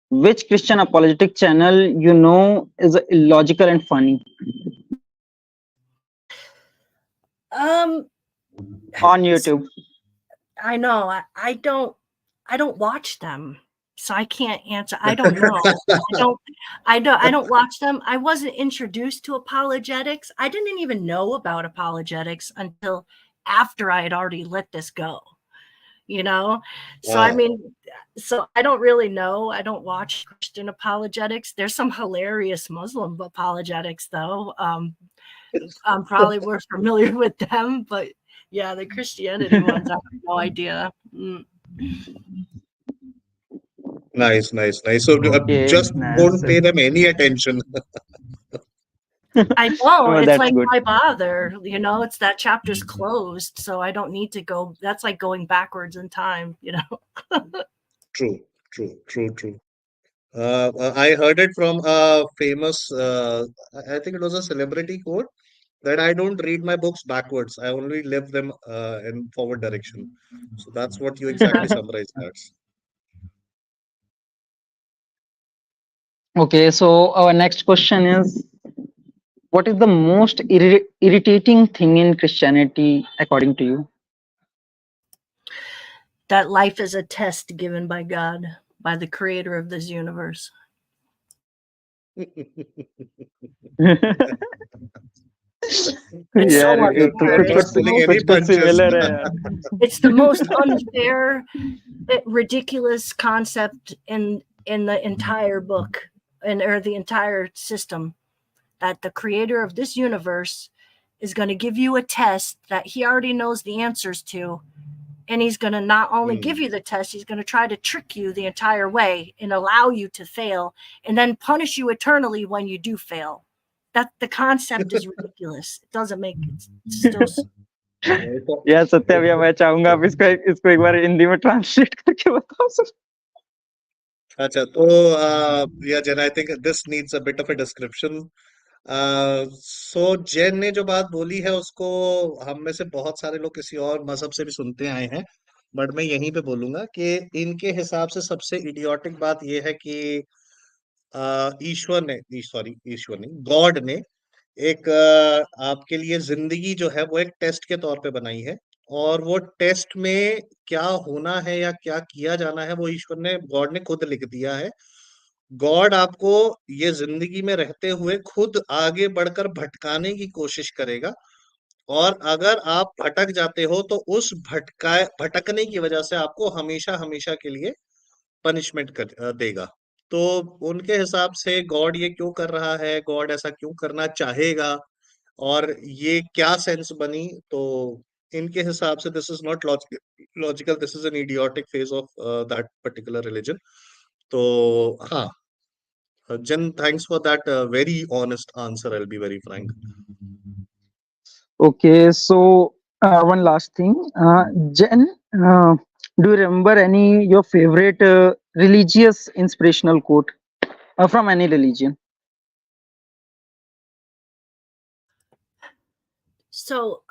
which Christian apologetic channel you know is illogical and funny on YouTube? I know. I don't watch them, so I can't answer. I don't know. I don't watch them. I wasn't introduced to apologetics. I didn't even know about apologetics until after I had already let this go. You know? So I Wow. mean, so I don't really know. I don't watch Christian apologetics. There's some hilarious Muslim apologetics though. Probably we're familiar with them, but yeah, the Christianity ones, I have no idea. Nice, nice, nice. So Okay, just nice. don't pay them any attention. I don't. Well, It's that's like, good. why bother? It's that chapter's closed, so I don't need to go. That's like going backwards in time, True, true, true, true. I heard it from a famous, I think it was a celebrity quote, that I don't read my books backwards. I only live them in forward direction. So that's what you exactly summarize as. Okay, so our next question is, what is the most irritating thing in Christianity according to you? That life is a test given by God, by the creator of this universe. It's यार so ये तो unfair. I'm not It's the pulling most, any कुछ punches. Similar है यार. it's the most unfair, ridiculous concept in the entire book or the entire system, that the creator of this universe is going to give you a test that he already knows the answers to, and he's going to not only give you the test, he's going to try to trick you the entire way and allow you to fail and then punish you eternally when you do fail. That the concept is ridiculous. It doesn't make it. It's still यार सत्या भैया मैं चाहूंगा आप इसको एक बार हिंदी में translate करके बताओ सर. अच्छा तो yeah, Jen, I think this needs a bit of a description. सो जैन ने जो बात बोली है उसको हम में से बहुत सारे लोग किसी और मजहब से भी सुनते आए हैं, बट मैं यहीं पे बोलूंगा कि इनके हिसाब से सबसे इडियोटिक बात यह है कि ईश्वर ने, सॉरी ईश्वर नहीं, गॉड ने एक आपके लिए जिंदगी जो है वो एक टेस्ट के तौर पे बनाई है, और वो टेस्ट में क्या होना है या क्या किया जाना है वो ईश्वर ने, गॉड ने खुद लिख दिया है. गॉड आपको ये जिंदगी में रहते हुए खुद आगे बढ़कर भटकाने की कोशिश करेगा, और अगर आप भटक जाते हो तो उस भटकने की वजह से आपको हमेशा हमेशा के लिए पनिशमेंट देगा. तो उनके हिसाब से गॉड ये क्यों कर रहा है, गॉड ऐसा क्यों करना चाहेगा, और ये क्या सेंस बनी, तो इनके हिसाब से this is not logical, this is an idiotic phase of that particular religion. तो हाँ, Jen, thanks for that very honest answer. I'll be very frank. Okay, so one last thing, Jen, do you remember any your favorite religious inspirational quote from any religion? so.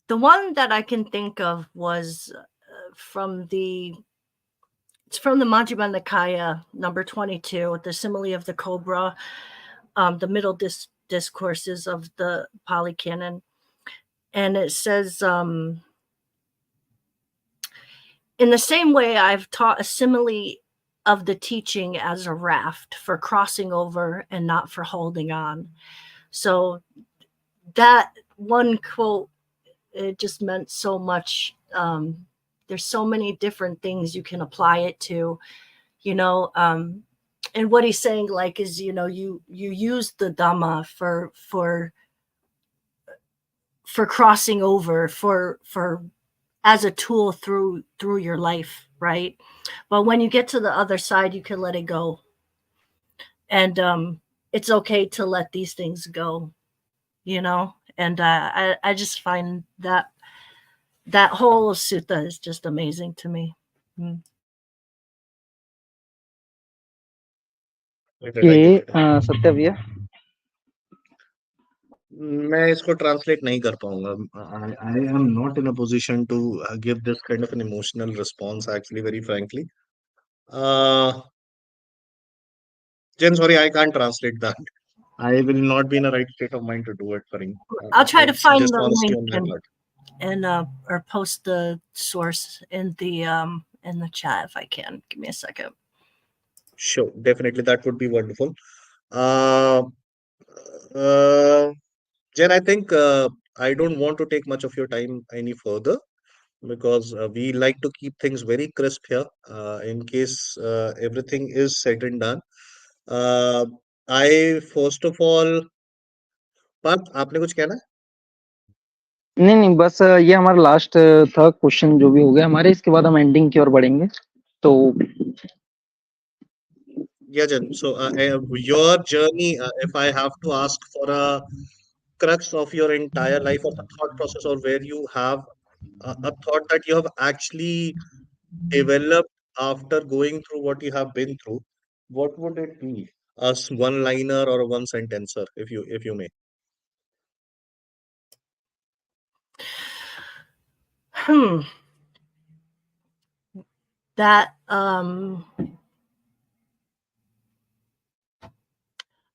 The one that I can think of was from the It's from the Majjhima Nikaya, number 22, the simile of the cobra, the middle discourses of the Pali Canon. And it says, in the same way, I've taught a simile of the teaching as a raft for crossing over and not for holding on. So that one quote, it just meant so much. There's so many different things you can apply it to, you know, and what he's saying, like, is, you know, you use the Dhamma for crossing over, for as a tool through your life, right? But when you get to the other side, you can let it go, and it's okay to let these things go, you know. And I just find that whole sutta is just amazing to me. ये सत्य भैया मैं इसको translate नहीं कर पाऊंगा. I am not in a position to give this kind of an emotional response, actually, very frankly. Jen, sorry, I can't translate that. I will not be in a right state of mind to do it, Farin. I'll try to find Just the honesty link on that part. and or post the source in the chat if I can. Give me a second. Sure, definitely, that would be wonderful. Uh, uh, Jen, I think I don't want to take much of your time any further, because we like to keep things very crisp here, in case everything is said and done. Uh, I first of all, Partha, आपने कुछ कहना है? नहीं बस ये हमारा last था question जो भी हो गया हमारे, इसके बाद हम एंडिंग की ओर बढ़ेंगे. तो Yeah, Jen. So your journey, if I have to ask for a crux of your entire life, or the thought process, or where you have a thought that you have actually developed after going through what you have been through, what would it be? A one-liner or a one-sentencer, if you may. That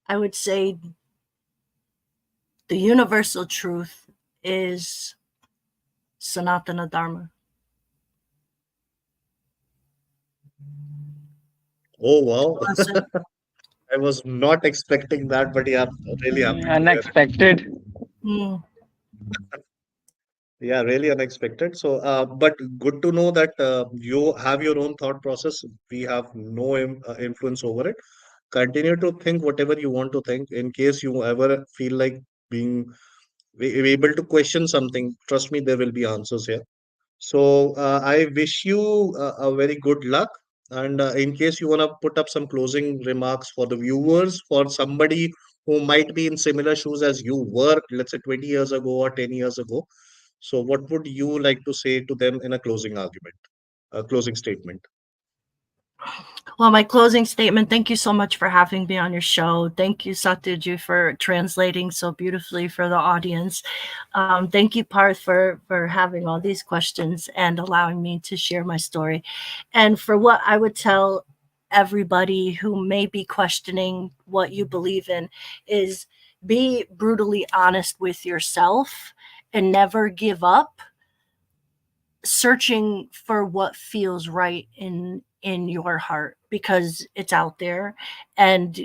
I would say the universal truth is Sanatana Dharma. Oh, wow. I was not expecting that, but yeah, really happy to hear. Unexpected. Yeah, really unexpected. So, but good to know that you have your own thought process. We have no influence over it. Continue to think whatever you want to think. In case you ever feel like being able to question something, trust me, there will be answers here. So, I wish you a very good luck. And in case you want to put up some closing remarks for the viewers, for somebody who might be in similar shoes as you were, let's say 20 years ago or 10 years ago. So, what would you like to say to them in a closing argument, a closing statement? Well, my closing statement, thank you so much for having me on your show. Thank you, Satyajit, for translating so beautifully for the audience. Thank you, Parth, for having all these questions and allowing me to share my story. And for what I would tell everybody who may be questioning what you believe in is be brutally honest with yourself and never give up searching for what feels right in your heart, because it's out there, and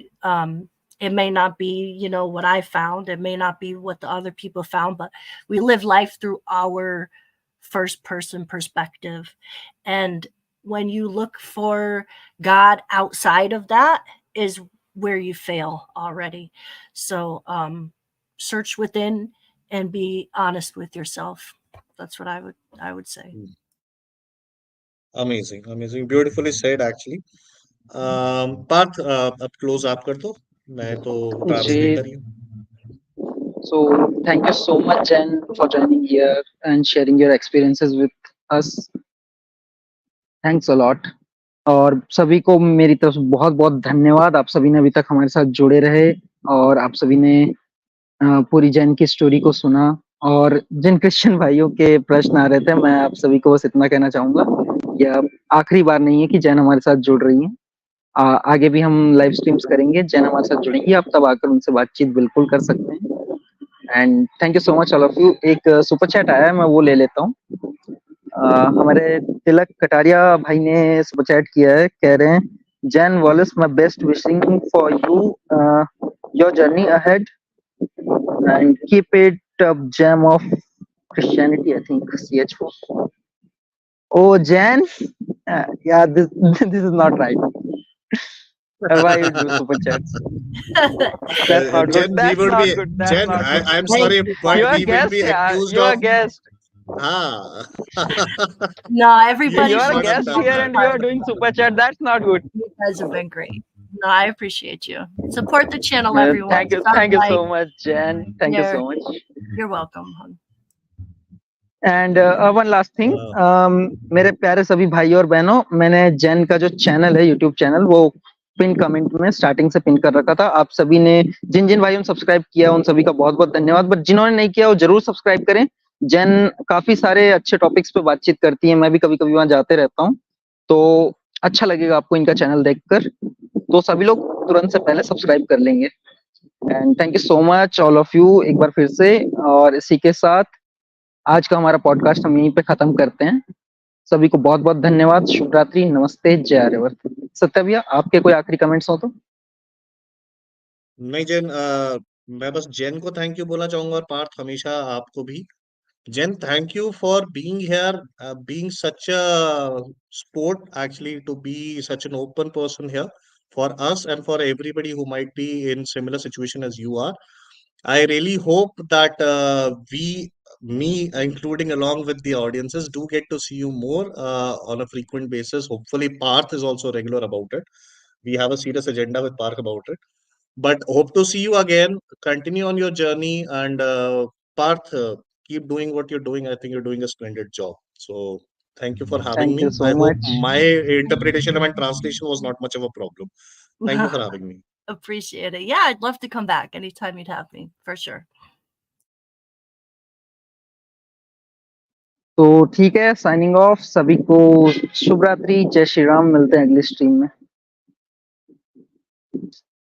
it may not be, you know, what I found, it may not be what the other people found, but we live life through our first person perspective. And when you look for God outside of that is where you fail already. So search within and be honest with yourself. That's what I would say. Amazing, amazing, beautifully said, actually. Parth, अब close आप कर दो, मैं तो translator ही हूँ. So thank you so much, Jen, for joining here and sharing your experiences with us. Thanks a lot. और सभी को मेरी तरफ से बहुत बहुत धन्यवाद. आप सभी ने अभी तक हमारे साथ जुड़े रहे और आप सभी ने पूरी जैन की स्टोरी को सुना, और जिन क्रिश्चियन भाइयों के प्रश्न आ रहे थे, मैं आप सभी को बस इतना कहना चाहूंगा या आखिरी बार नहीं है कि जैन हमारे साथ जुड़ रही हैं। आगे भी हम लाइव स्ट्रीम्स करेंगे, जैन हमारे साथ जुड़ेंगी, आप तब आकर उनसे बातचीत बिल्कुल कर सकते हैं। And thank you so much all of you. एक सुपर चैट आया है, मैं वो ले लेता हूँ। हमारे तिलक कटारिया भाई ने सुपर चैट किया है, कह रहे हैं Jen Wallis my best wishing for you your journey ahead and keep it up gem of Christianity, I think CH4. Oh, Jan? Yeah, this is not right. Why you do super chats? That's not good. Jen, we That's would not be good. That's Jen. not good. I'm Thank sorry, you, but You thank are we you. will guest, be yeah. accused You are of. guest. Ah. No, You everybody You are a shouldn't should have guest done here that. and you are doing super chat. That's not good. You guys have been great. No, I appreciate you. Support the channel, everyone. Thank you Like, so much, Jan. Thank you share. so much. You're welcome, hon. And one last thing, Uh, मेरे प्यारे सभी भाई और बहनों, मैंने जैन का जो channel है, यूट्यूब चैनल, वो पिन कमेंट में स्टार्टिंग से पिन कर रखा था। आप सभी ने जिन जिन भाइयों ने सब्सक्राइब किया उन सभी का बहुत बहुत धन्यवाद, बट जिन्होंने नहीं किया वो जरूर सब्सक्राइब करें। जैन काफी सारे अच्छे टॉपिक्स पे बातचीत करती है, मैं भी कभी कभी वहां जाते रहता हूँ, तो अच्छा लगेगा आपको इनका चैनल देखकर। तो सभी लोग तुरंत से पहले सब्सक्राइब कर लेंगे। And thank you so much all of you एक बार फिर से। और इसी के साथ आज का हमारा पॉडकास्ट हम यहीं पे खत्म करते हैं। सभी को बहुत बहुत धन्यवाद। शुभ रात्रि, नमस्ते, जय आर्यवर्त। सत्या भैया, आपके कोई आखिरी कमेंट्स हो तो? नहीं जेन, मैं बस जेन को थैंक यू बोलना चाहूंगा और पार्थ हमेशा आपको भी। Jen, thank you for being here, being such a sport actually, to be such an open person here for us and for everybody who might be in similar situation as you are. I really hope that me, including along with the audiences, do get to see you more on a frequent basis. Hopefully, Parth is also regular about it. We have a serious agenda with Parth about it. But hope to see you again. Continue on your journey, and Parth, keep doing what you're doing. I think you're doing a splendid job. So thank you for having thank you me. So I hope much. my interpretation and translation was not much of a problem. Thank you for having me. Appreciate it. Yeah, I'd love to come back anytime you'd have me, for sure. तो ठीक है, signing off. सभी को शुभ रात्रि, जय श्री राम। मिलते हैं अगली स्ट्रीम में।